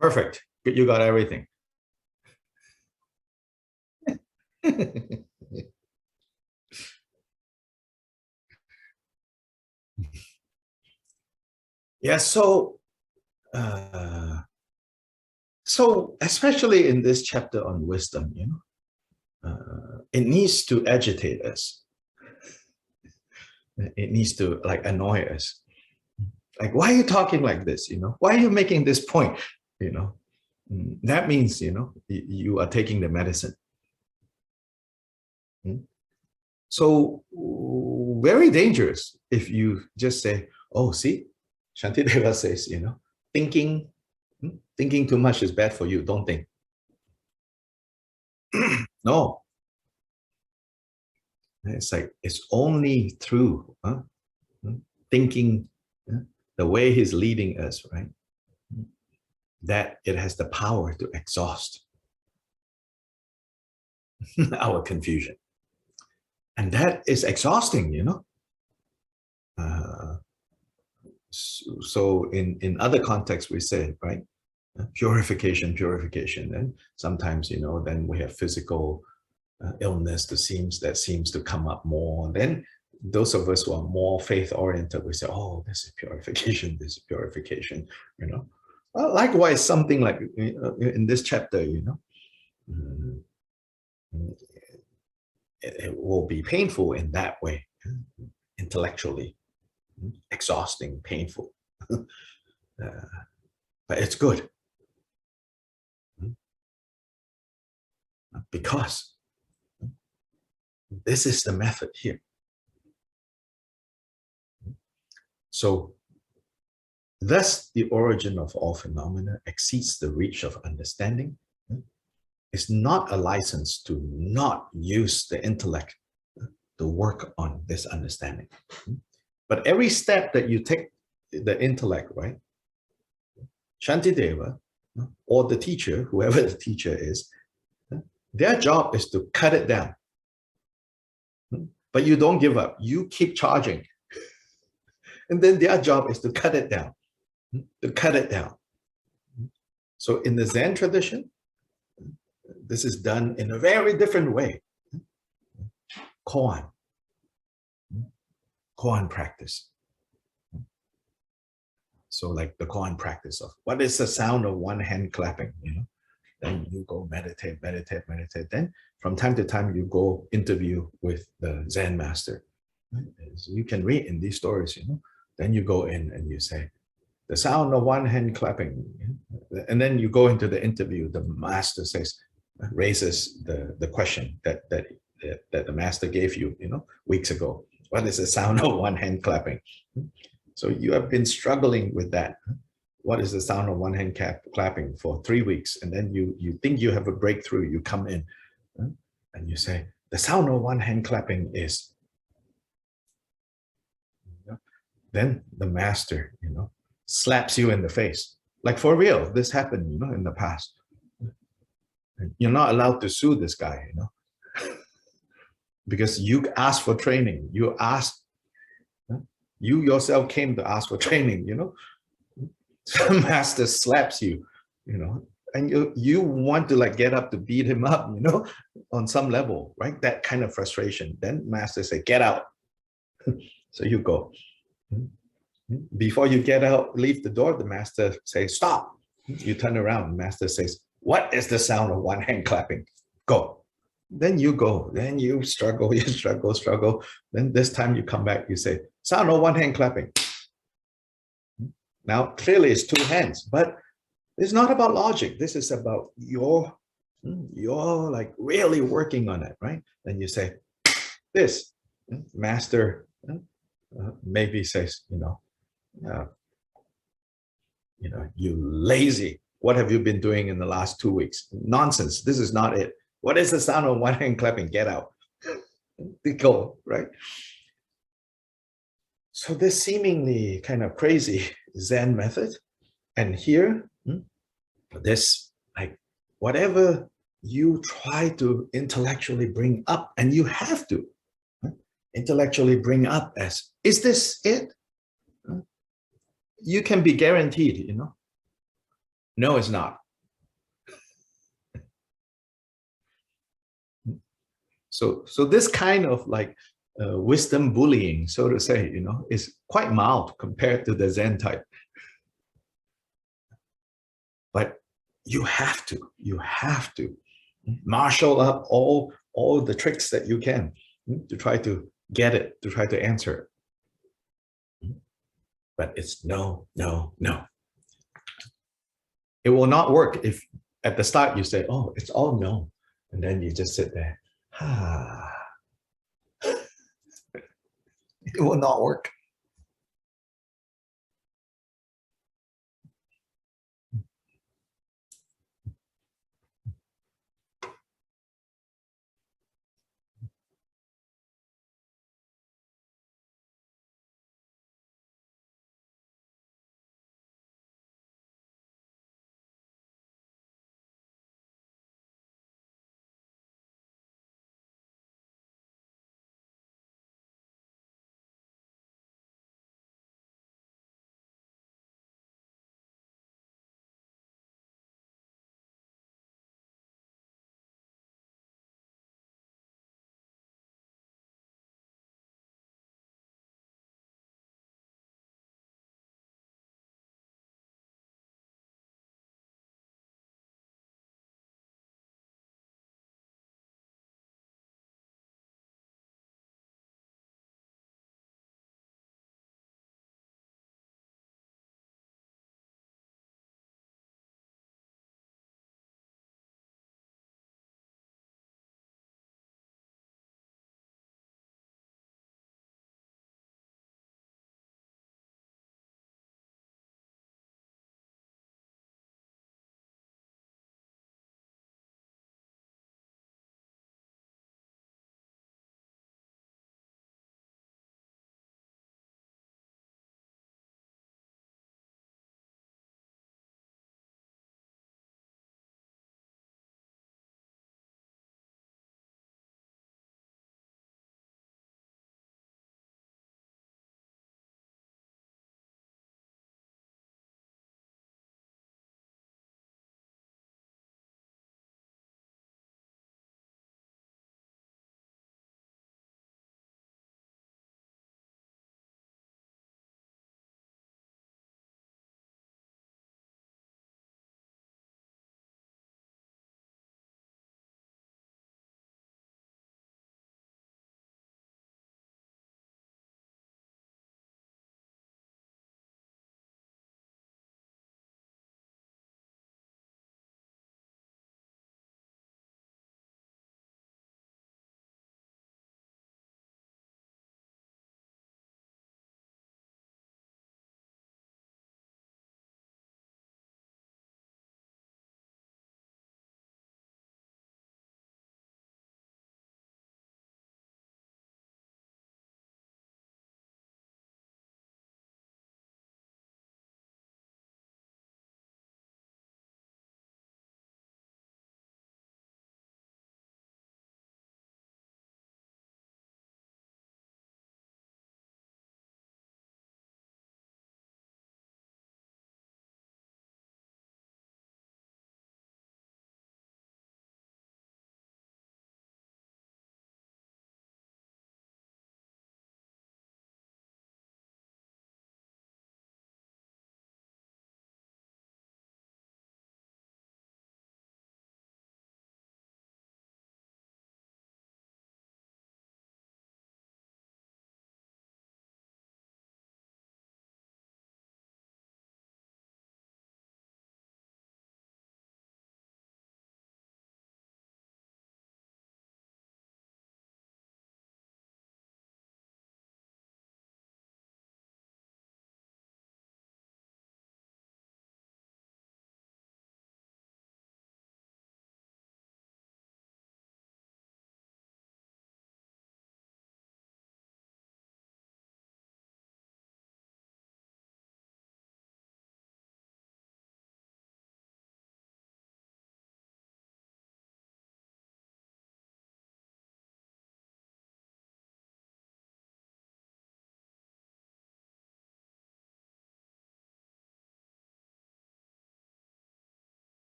Perfect. You got everything. Yeah, so So especially in this chapter on wisdom, it needs to agitate us. It needs to like annoy us. Like, why are you talking like this? Why are you making this point? That means, you are taking the medicine. So very dangerous if you just say, oh, see, Shantideva says, thinking too much is bad for you. Don't think. No. It's like, it's only through thinking the way he's leading us, right? That it has the power to exhaust our confusion. And that is exhausting, So in other contexts, we say, right, purification, and sometimes, then we have physical illness that seems to come up more. And then those of us who are more faith-oriented, we say, oh, this is purification, Well, likewise, something like in this chapter, it will be painful in that way, intellectually, exhausting, painful. But it's good. Because this is the method here. So, thus the origin of all phenomena exceeds the reach of understanding. It's not a license to not use the intellect to work on this understanding. But every step that you take the intellect, right? Shantideva, or the teacher, whoever the teacher is, their job is to cut it down. But you don't give up. You keep charging. And then their job is to cut it down. So in the Zen tradition, this is done in a very different way. Koan practice. So like the koan practice of what is the sound of one hand clapping, Then you go meditate. Then from time to time, you go interview with the Zen master. So you can read in these stories, Then you go in and you say, the sound of one hand clapping. And then you go into the interview, the master raises the question that the master gave you, weeks ago. What is the sound of one hand clapping? So you have been struggling with that. What is the sound of one hand clapping for 3 weeks? And then you think you have a breakthrough. You come in and you say, the sound of one hand clapping is. Then the master, slaps you in the face. Like for real, this happened, in the past. You're not allowed to sue this guy, because you asked for training. You yourself came to ask for training, So the master slaps you, and you want to like get up to beat him up, on some level, right? That kind of frustration. Then master say, get out. So you go. Before you get out, leave the door, the master says, stop. You turn around, the master says, what is the sound of one hand clapping? Go. Then you go. Then you struggle. Then this time you come back, you say, sound of one hand clapping. Now, clearly it's two hands, but it's not about logic. This is about you're like really working on it, right? Then you say, this, master maybe says, you lazy. What have you been doing in the last 2 weeks? Nonsense. This is not it. What is the sound of one hand clapping? Get out. Go, right? So this seemingly kind of crazy Zen method. And here, this, like, whatever you try to intellectually bring up, and you have to intellectually bring up as, is this it? You can be guaranteed, no, it's not. So this kind of like wisdom bullying, so to say, is quite mild compared to the Zen type. But you have to marshal up all the tricks that you can to try to get it, to try to answer it. But it's no, no, no. It will not work if at the start you say, oh, it's all no. And then you just sit there. It will not work.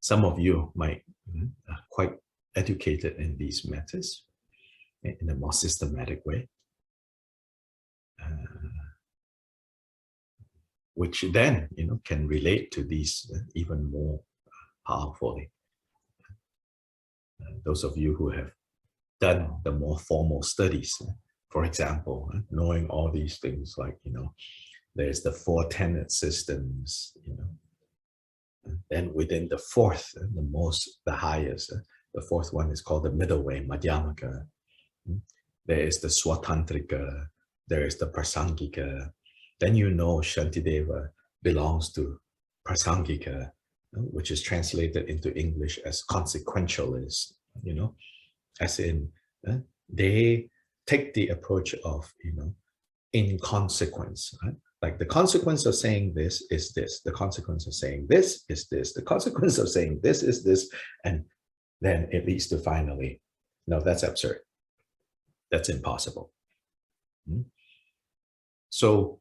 Some of you might are quite educated in these matters in a more systematic way, which then can relate to these even more powerfully. Those of you who have done the more formal studies, for example, knowing all these things like there's the 4 tenet systems, then within the fourth, the highest, the fourth one is called the middle way, Madhyamaka. There is the Swatantrika, there is the Prasangika. Then Shantideva belongs to Prasangika, which is translated into English as consequentialist, as in they take the approach of, inconsequence, right? Like the consequence of saying this is this, the consequence of saying this is this, the consequence of saying this is this, and then it leads to finally, no, that's absurd. That's impossible. So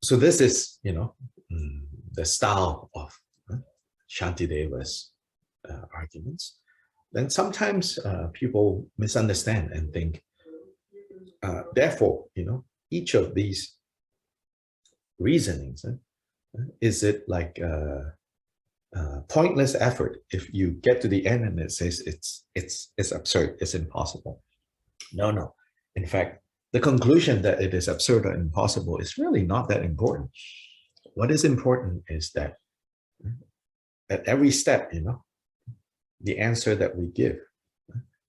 this is, the style of Shantideva's arguments. Then sometimes people misunderstand and think, therefore, each of these reasonings, is it like pointless effort if you get to the end and it says it's absurd, it's impossible? No. In fact, the conclusion that it is absurd or impossible is really not that important. What is important is that at every step, the answer that we give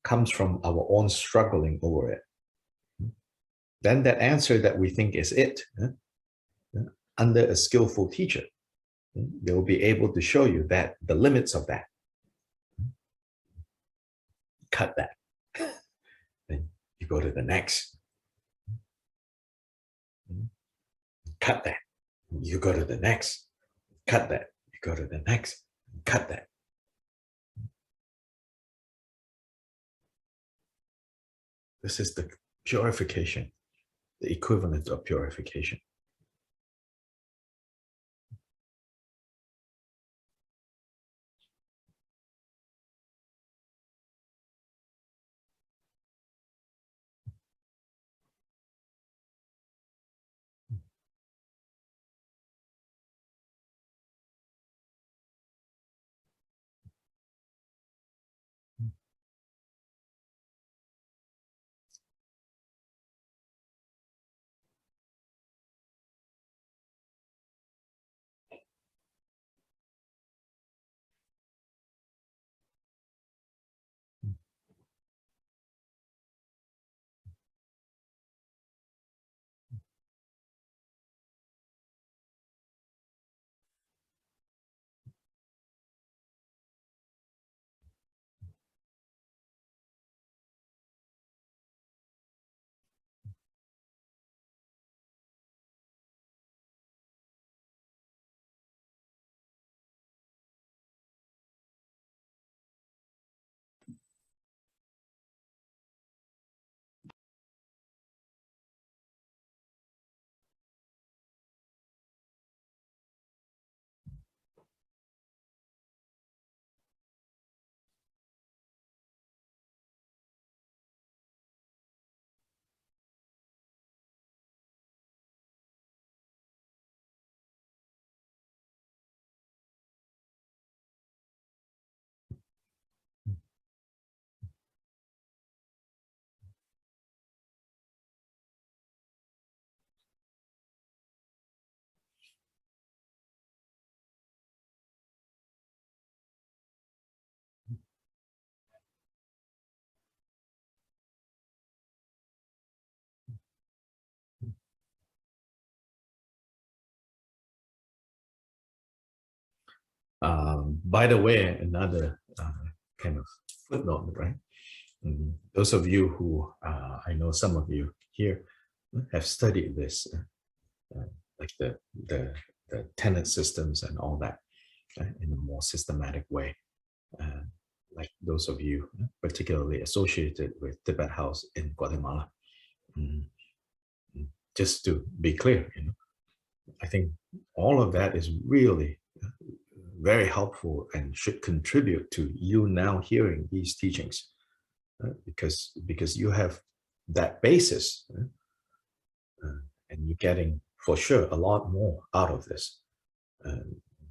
comes from our own struggling over it. Then that answer that we think is it, under a skillful teacher, they will be able to show you that the limits of that. Cut that. Then you go to the next. Cut that. You go to the next. Cut that. You go to the next. Cut that. This is the purification, the equivalent of purification. By the way, another kind of footnote, right? Those of you who, I know some of you here have studied this, like the tenet systems and all that, in a more systematic way. Like those of you particularly associated with Tibet House in Guatemala. Just to be clear, I think all of that is really very helpful and should contribute to you now hearing these teachings, because you have that basis, and you're getting for sure a lot more out of this,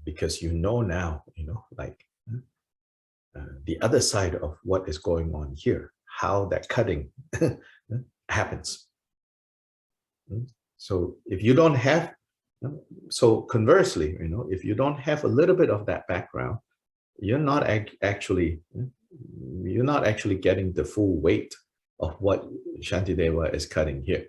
because you know now, like the other side of what is going on here, how that cutting happens. So if you don't have, so conversely, if you don't have a little bit of that background, you're not actually getting the full weight of what Shantideva is cutting here.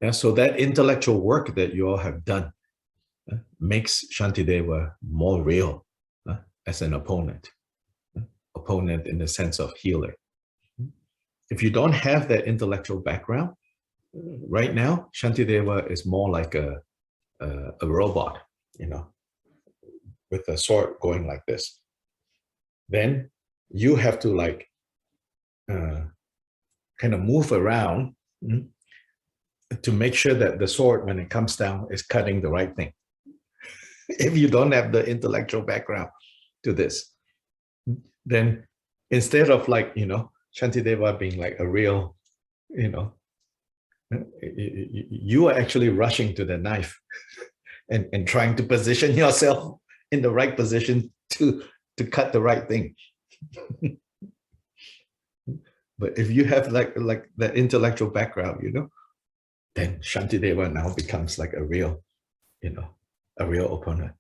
Yeah, so that intellectual work that you all have done makes Shantideva more real as an opponent in the sense of healer. If you don't have that intellectual background, right now, Shantideva is more like a robot, with a sword going like this. Then you have to like kind of move around to make sure that the sword, when it comes down, is cutting the right thing. If you don't have the intellectual background to this, then instead of like, Shantideva being like a real, you are actually rushing to the knife and trying to position yourself in the right position to cut the right thing. But if you have like that intellectual background, then Shantideva now becomes like a real, a real opponent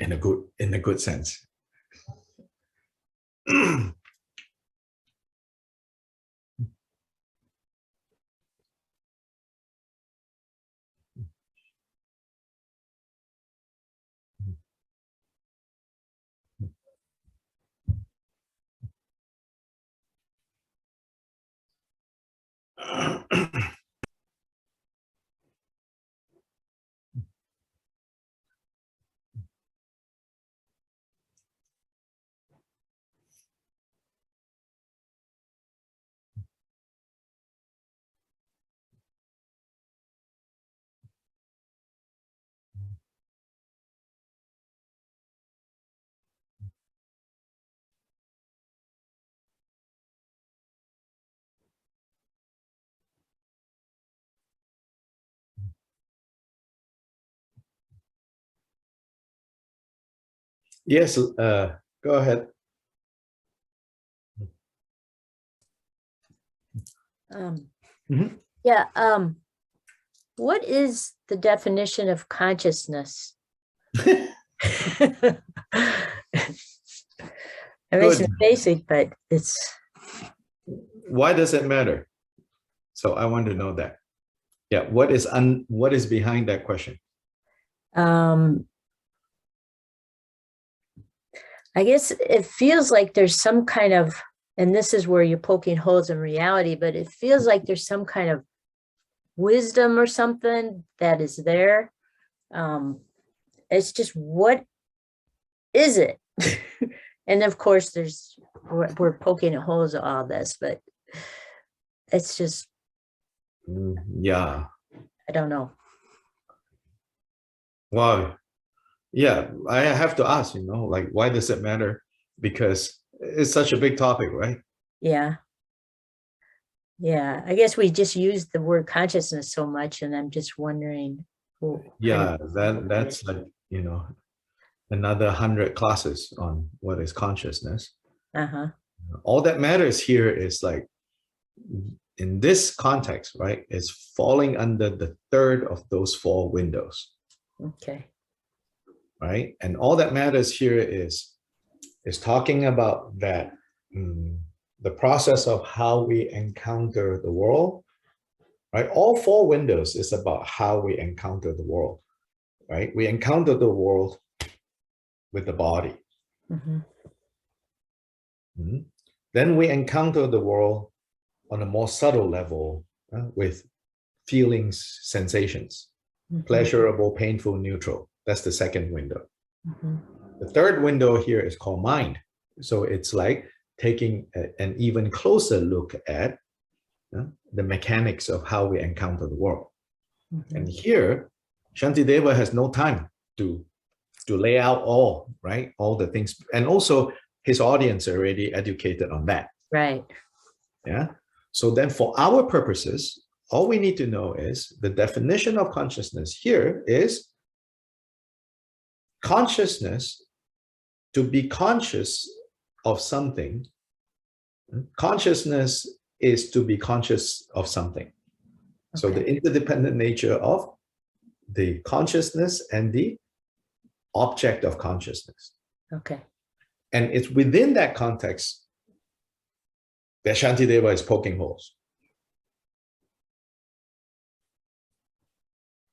in a good sense. Yes, go ahead. Yeah. What is the definition of consciousness? I mean, it's basic, but it's. Why does it matter? So I want to know that. Yeah, what is behind that question? I guess it feels like there's some kind of, and this is where you're poking holes in reality, but it feels like there's some kind of wisdom or something that is there. It's just, what is it? And of course, we're poking holes in all this, but it's just, yeah, I don't know. Wow. Yeah, I have to ask, like, why does it matter? Because it's such a big topic, right? Yeah. Yeah, I guess we just use the word consciousness so much, and I'm just wondering. Yeah, that's like, you know, another 100 classes on what is consciousness. Uh-huh. All that matters here is like, in this context, right, is falling under the third of those four windows, Okay. right? And all that matters here is talking about that, the process of how we encounter the world, right? All four windows is about how we encounter the world, right? We encounter the world with the body. Mhm. Then we encounter the world on a more subtle level, with feelings, sensations, Mhm. pleasurable, painful, neutral. That's the second window. Mhm. The third window here is called mind. So it's like taking an even closer look at the mechanics of how we encounter the world. Mhm. And here, Shantideva has no time to lay out all the things. And also his audience are already educated on that. Right. Yeah. So then for our purposes, all we need to know is the definition of consciousness here is consciousness, to be conscious of something. Consciousness is to be conscious of something. So the Okay. interdependent nature of the consciousness and the object of consciousness. Okay. And it's within that context that Shantideva is poking holes.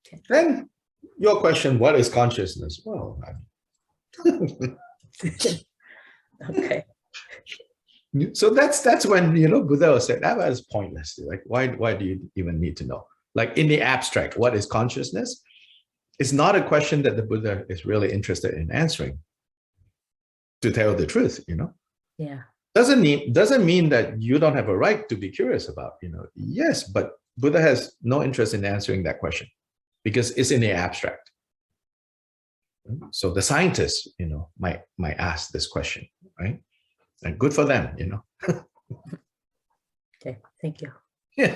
Okay. Then your question, what is consciousness? Well, Okay. so that's when, you know, Buddha was saying that was pointless. Like, why do you even need to know? Like in the abstract, what is consciousness? It's not a question that the Buddha is really interested in answering, to tell the truth, you know. Yeah. Doesn't mean that you don't have a right to be curious about, you know. Yes, but Buddha has no interest in answering that question because it's in the abstract. So the scientists, you know, might ask this question, right? And good for them, you know. Okay. Thank you. Yeah.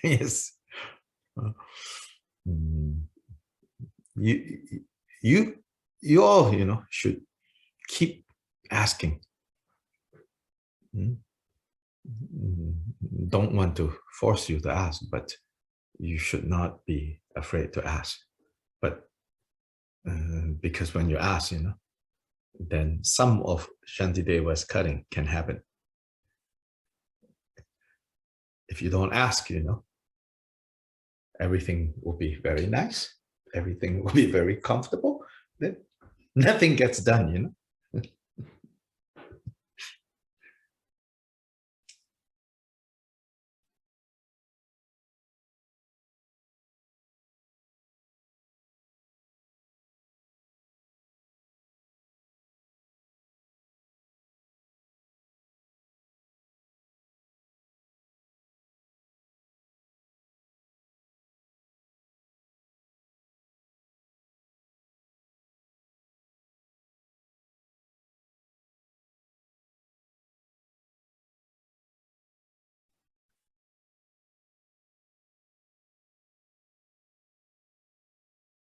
Yes. Mm. You you all, you know, should keep asking. Don't want to force you to ask, but you should not be afraid to ask. But because when you ask, then some of Shantideva's cutting can happen. If you don't ask, everything will be very nice. Everything will be very comfortable. Then nothing gets done,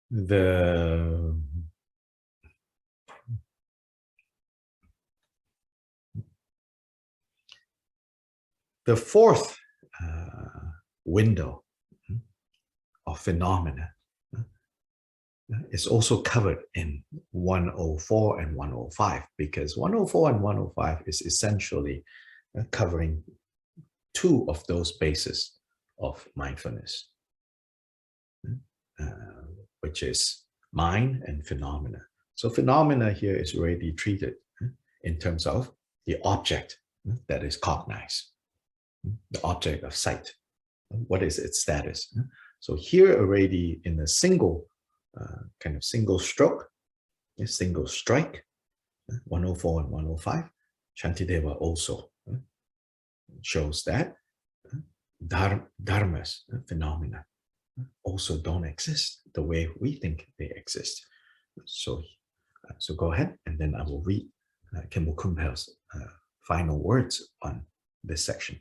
The fourth window of phenomena is also covered in 104 and 105, because 104 and 105 is essentially covering two of those bases of mindfulness, which is mind and phenomena. So phenomena here is already treated in terms of the object that is cognized, the object of sight. What is its status? So here already in a single kind of single stroke, a single strike, 104 and 105, Shantideva also shows that dharmas, phenomena, also don't exist the way we think they exist. So go ahead, and then I will read Khenpo Kumpel's final words on this section.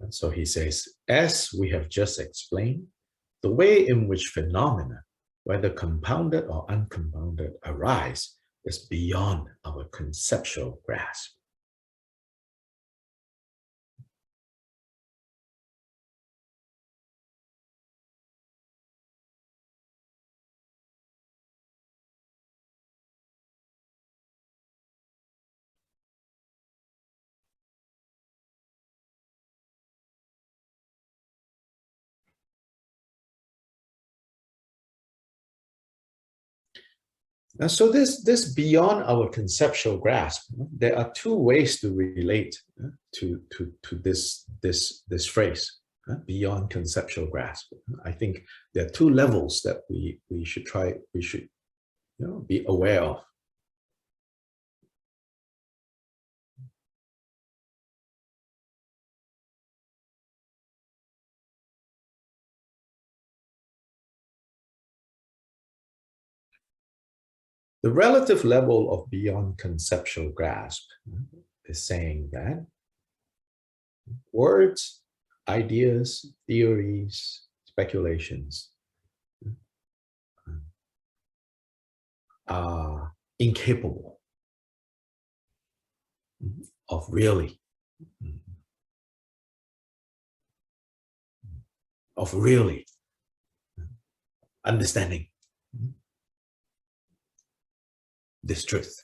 And so he says, as we have just explained, the way in which phenomena, whether compounded or uncompounded, arise is beyond our conceptual grasp. And so this beyond our conceptual grasp, there are two ways to relate to this phrase, beyond conceptual grasp. I think there are two levels that we should be aware of. The relative level of beyond conceptual grasp is saying that words, ideas, theories, speculations are incapable of really understanding this truth.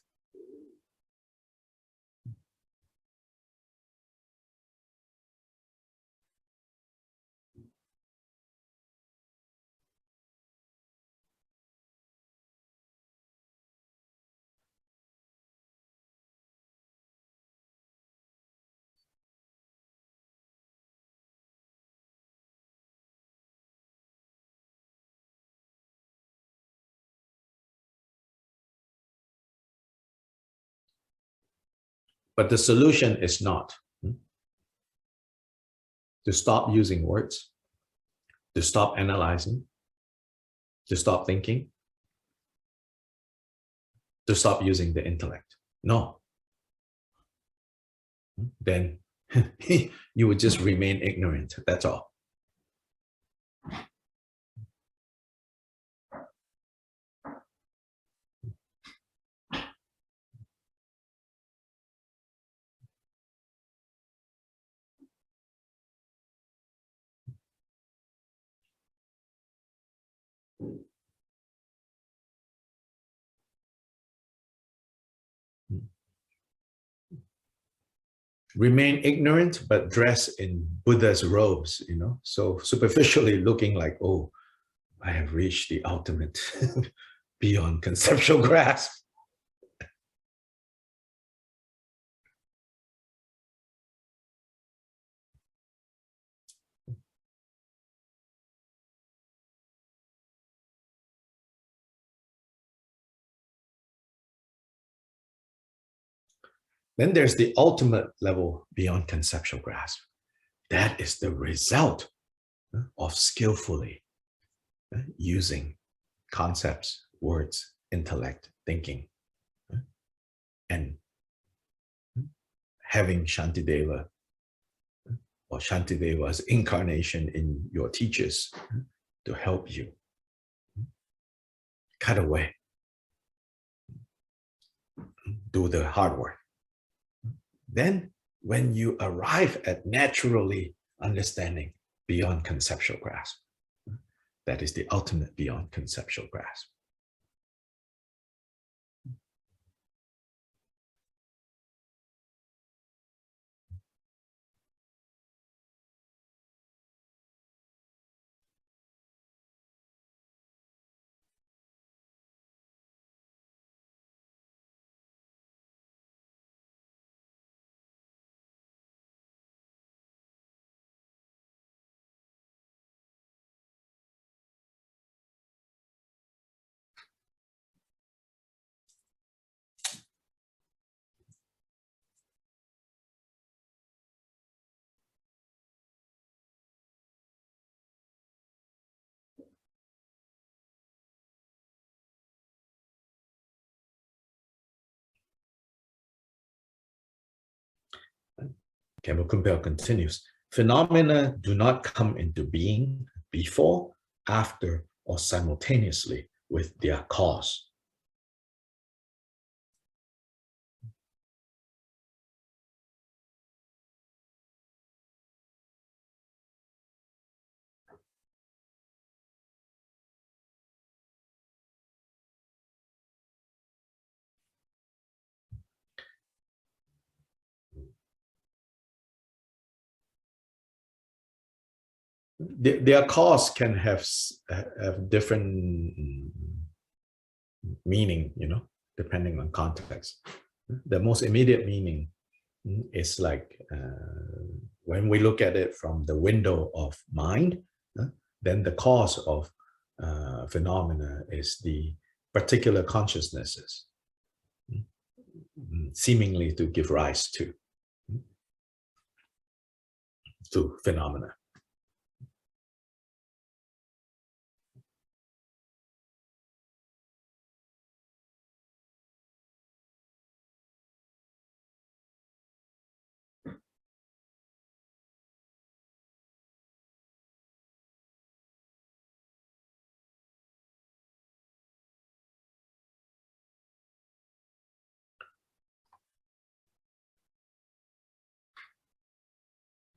But the solution is not to stop using words, to stop analyzing, to stop thinking, to stop using the intellect. No. Then you would just remain ignorant. That's all. Remain ignorant, but dress in Buddha's robes, you know, so superficially looking like, oh, I have reached the ultimate beyond conceptual grasp. Then there's the ultimate level beyond conceptual grasp. That is the result of skillfully using concepts, words, intellect, thinking, and having Shantideva or Shantideva's incarnation in your teachers to help you cut away, do the hard work. Then when you arrive at naturally understanding beyond conceptual grasp, that is the ultimate beyond conceptual grasp. Campbell Kumbel continues, phenomena do not come into being before, after, or simultaneously with their cause. Their cause can have different meaning, you know, depending on context. The most immediate meaning is like when we look at it from the window of mind, then the cause of phenomena is the particular consciousnesses seemingly to give rise to phenomena.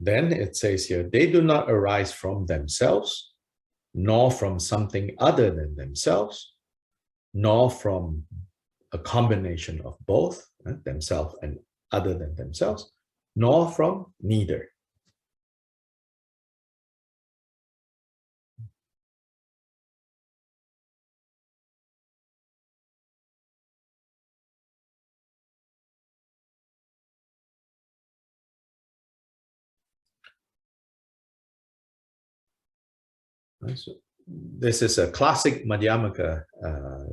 Then it says here, they do not arise from themselves, nor from something other than themselves, nor from a combination of both, themselves and other than themselves, nor from neither. So this is a classic Madhyamaka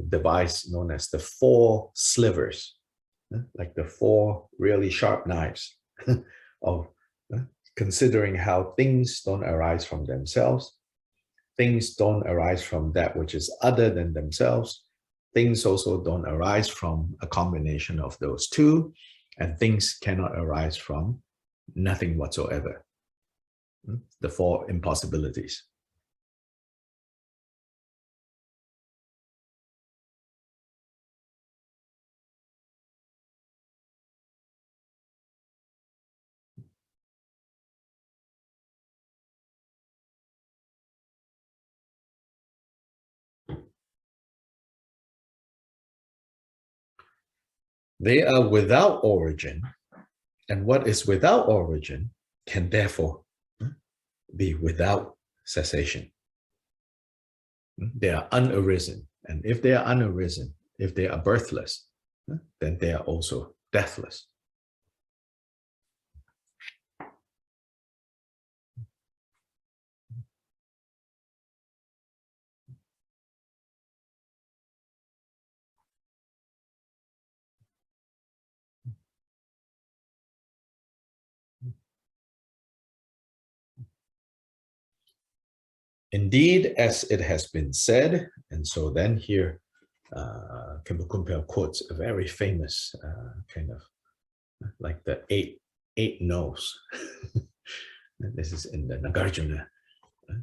device known as the 4 slivers. like the four really sharp knives of considering how things don't arise from themselves, things don't arise from that which is other than themselves, things also don't arise from a combination of those two, and things cannot arise from nothing whatsoever. The four impossibilities. They are without origin, and what is without origin can therefore be without cessation. They are unarisen, and if they are unarisen, if they are birthless, then they are also deathless. Indeed, as it has been said, and so then here, Khenpo Kumpel quotes a very famous kind of like the eight no's. This is in the Nagarjuna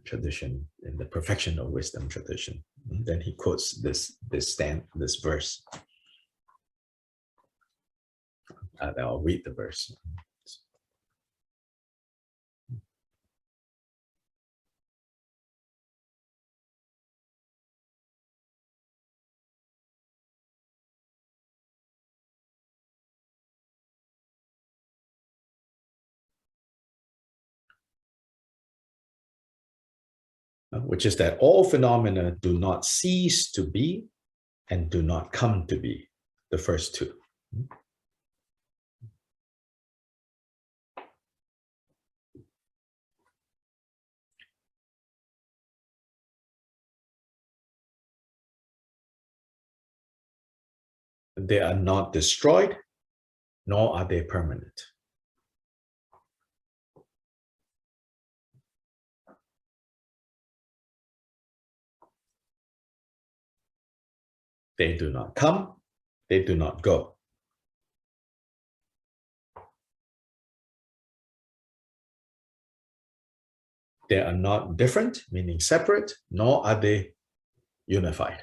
tradition, in the perfection of wisdom tradition. And then he quotes this verse. I'll read the verse. Which is that all phenomena do not cease to be and do not come to be, the first two. They are not destroyed, nor are they permanent. They do not come, they do not go. They are not different, meaning separate, nor are they unified.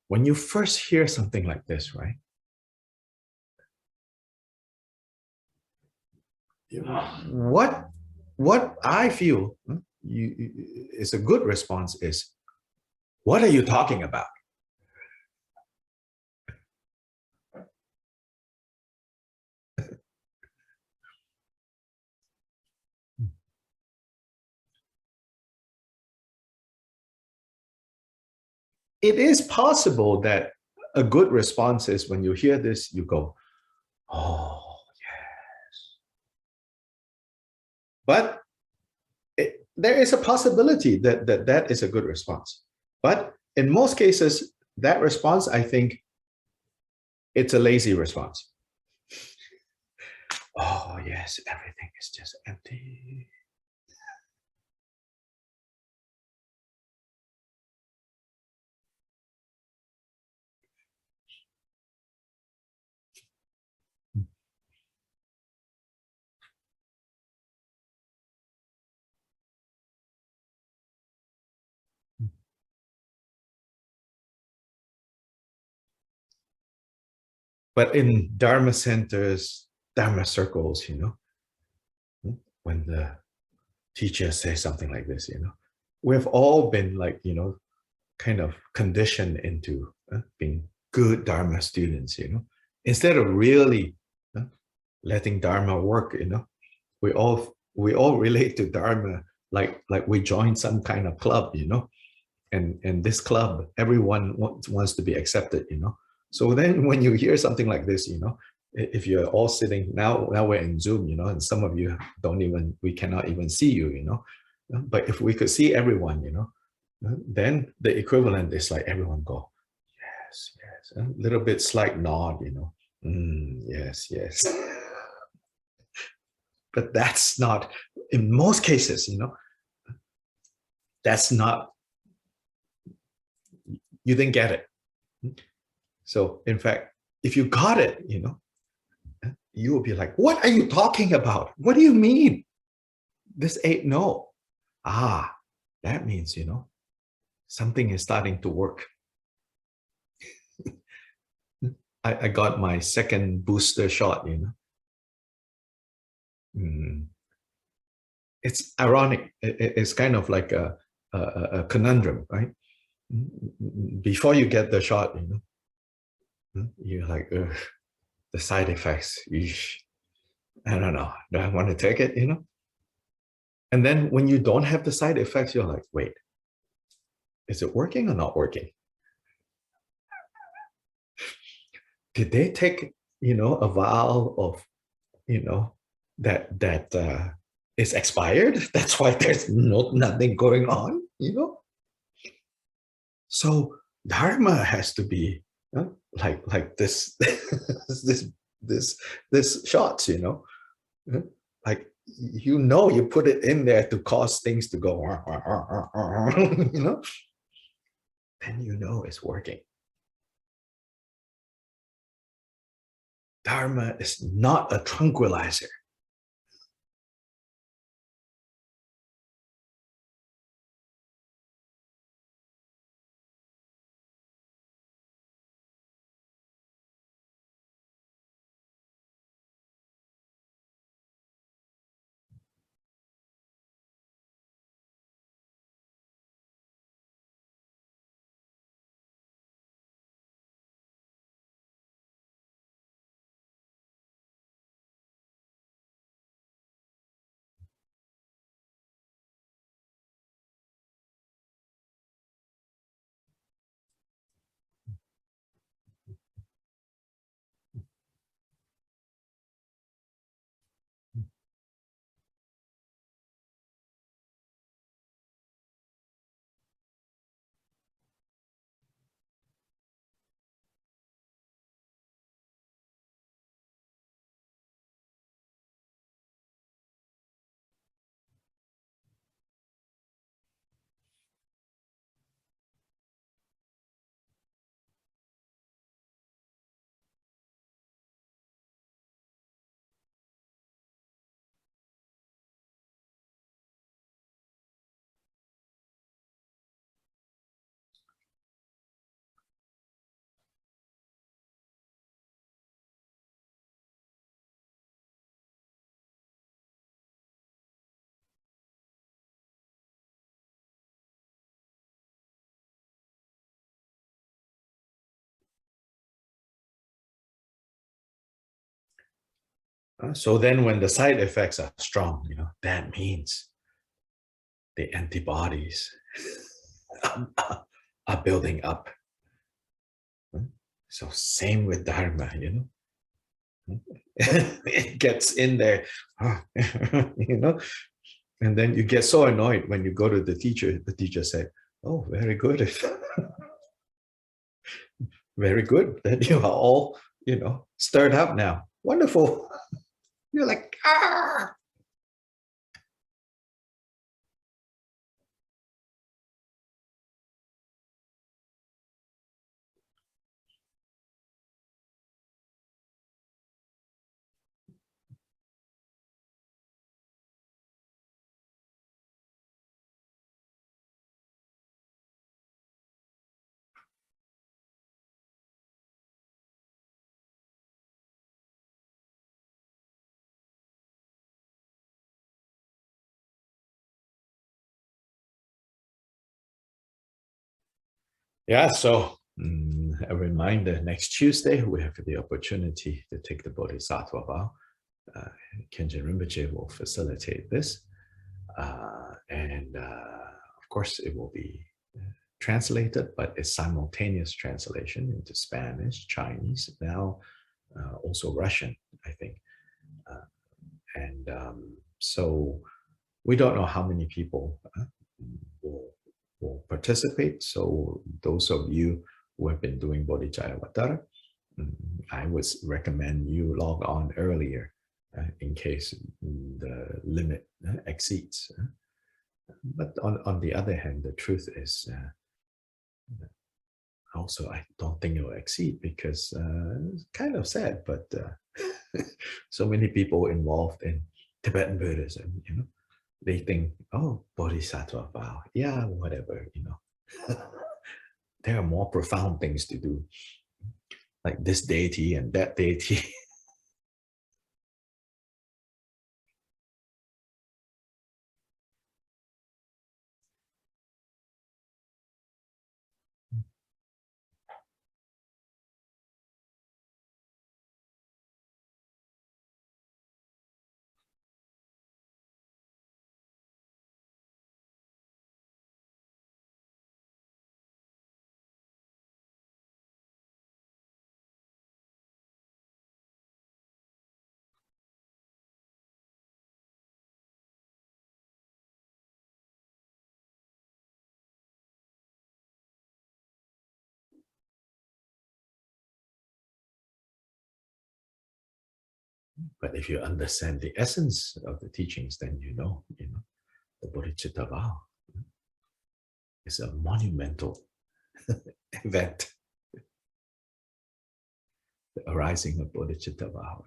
When you first hear something like this, right? What I feel is a good response is, what are you talking about? It is possible that a good response is when you hear this, you go, oh, yes. But there is a possibility that is a good response. But in most cases, that response, I think, it's a lazy response. Oh, yes, everything is just empty. But in Dharma centers, Dharma circles, when the teacher says something like this, we've all been like, kind of conditioned into being good Dharma students, instead of really letting Dharma work, we all relate to Dharma like we joined some kind of club, and this club, everyone wants to be accepted, So then when you hear something like this, if you're all sitting now we're in Zoom, you know, and some of you we cannot even see you, you know. But if we could see everyone, you know, then the equivalent is like everyone go, yes, yes, a little bit slight nod, you know, yes, yes. But that's not, in most cases, you know, that's not, you didn't get it. So in fact, if you got it, you know, you will be like, what are you talking about? What do you mean? This ain't no. Ah, that means, you know, something is starting to work. I got my second booster shot, you know. It's ironic. It's kind of like a conundrum, right? Before you get the shot, you know, you're like, the side effects, eesh, I don't know. Do I want to take it, you know? And then when you don't have the side effects, you're like, wait, is it working or not working? Did they take, you know, a vial of, you know, that is expired? That's why there's nothing going on, you know? So Dharma has to be like this, this shots, you know, like, you know, you put it in there to cause things to go, you know, then you know it's working. Dharma is not a tranquilizer. So then when the side effects are strong, you know, that means the antibodies are building up. So same with Dharma, you know. It gets in there, you know, and then you get so annoyed when you go to the teacher said, oh, very good. Very good that you are all, you know, stirred up now. Wonderful. You're like, ah. Yeah, so a reminder, next Tuesday, we have the opportunity to take the Bodhisattva vow. Kenjin Rinpoche will facilitate this. And of course, it will be translated, but it's simultaneous translation into Spanish, Chinese. Now, also Russian, I think. And so we don't know how many people will participate. So those of you who have been doing Bodhicharyavatara, I would recommend you log on earlier in case the limit exceeds. But on the other hand, the truth is also I don't think it will exceed because it's kind of sad, but so many people involved in Tibetan Buddhism, you know, they think, oh, Bodhisattva vow, yeah, whatever, you know. There are more profound things to do, like this deity and that deity. But if you understand the essence of the teachings, then you know, the Bodhicitta vow is a monumental event, the arising of Bodhicitta vow.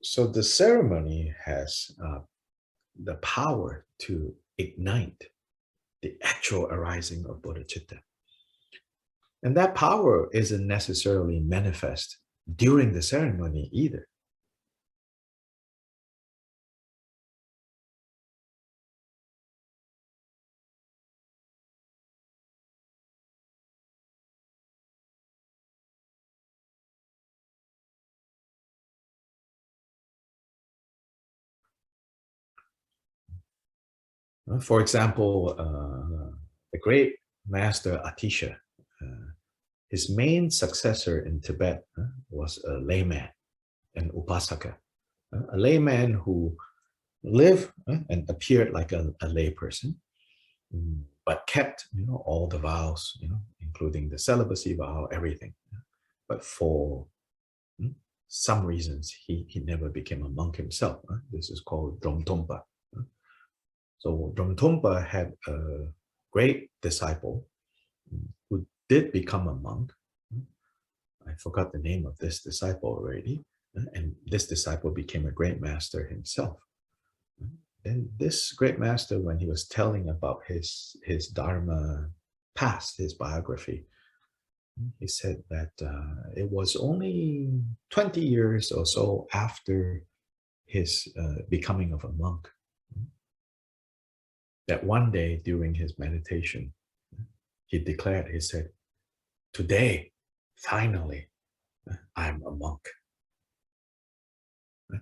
So the ceremony has the power to ignite the actual arising of bodhicitta. And that power isn't necessarily manifest during the ceremony either. For example, the great master Atisha, his main successor in Tibet was a layman, an upasaka, a layman who lived and appeared like a layperson, but kept, all the vows, including the celibacy vow, everything. But for some reasons, he never became a monk himself. This is called Dromtompa. So Dromtompa had a great disciple who did become a monk. I forgot the name of this disciple already. And this disciple became a great master himself. And this great master, when he was telling about his Dharma past, his biography, he said that it was only 20 years or so after his becoming of a monk that one day during his meditation, he declared, he said, today, finally, I'm a monk.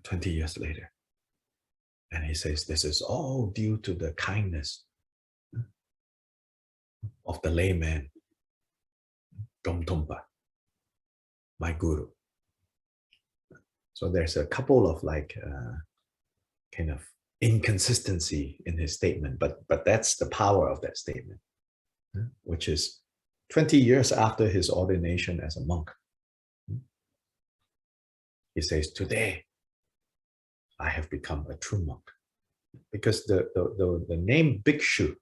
20 years later. And he says, this is all due to the kindness of the layman, Dromtompa, my guru. So there's a couple of kind of inconsistency in his statement, but that's the power of that statement, which is 20 years after his ordination as a monk. He says, today, I have become a true monk. Because the name Bhikshu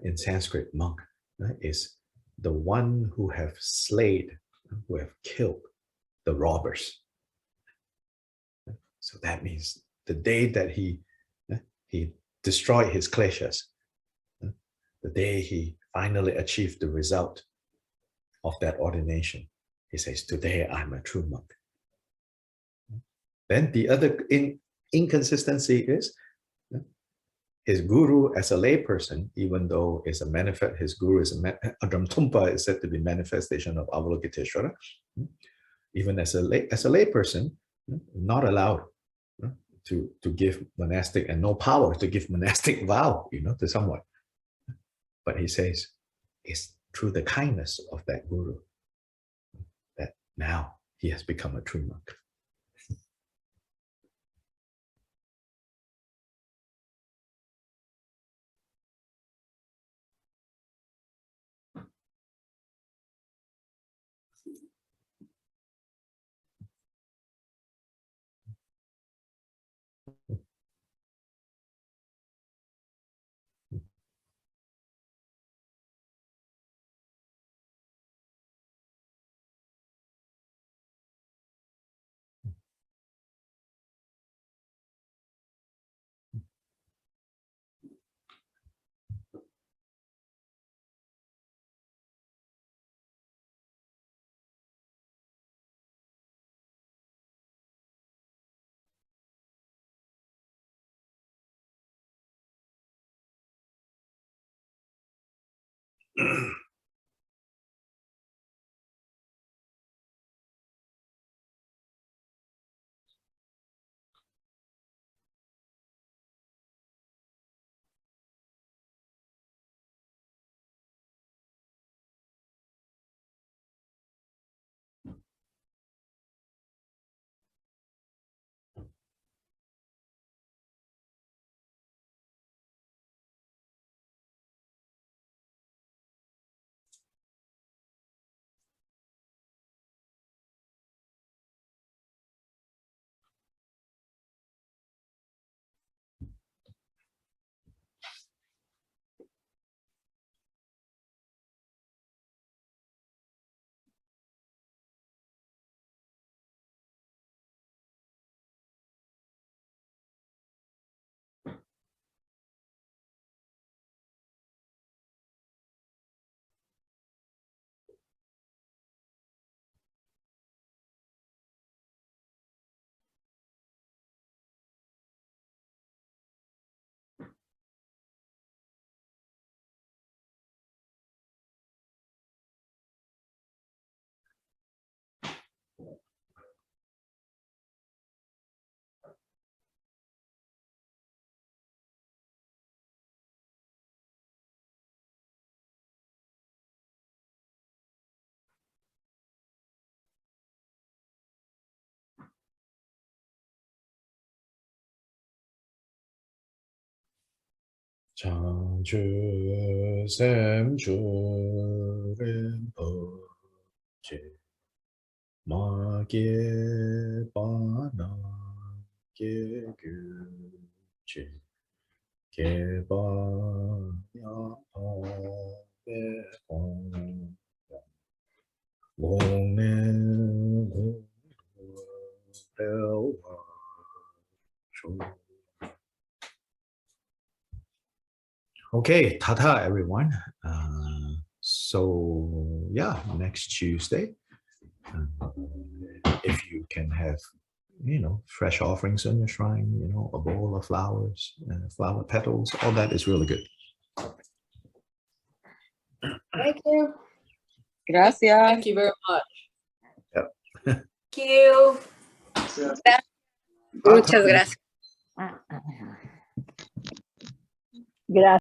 in Sanskrit, monk, is the one who have slayed, who have killed the robbers. So that means the day that he destroyed his kleshas, the day he finally achieved the result of that ordination, he says, today I'm a true monk. Then the other inconsistency is his guru as a layperson, even though it's a manifest, his guru is Adramtumpa is said to be manifestation of Avalokiteshvara. Even as a layperson, not allowed to give monastic, and no power to give monastic vow, to someone. But he says it's through the kindness of that guru that now he has become a true monk. Chanchu Semchu Rinpoche Ma Ge Pa Na Ge Gu Che Ge Ba Ya Pa Be Hong Gong Ne Gu Del Wa Shu. Okay, tata everyone. So yeah, next Tuesday, if you can have, fresh offerings on your shrine, a bowl of flowers, flower petals, all that is really good. Thank you. Gracias. Thank you very much. Yep. Thank you. Muchas gracias. Gracias.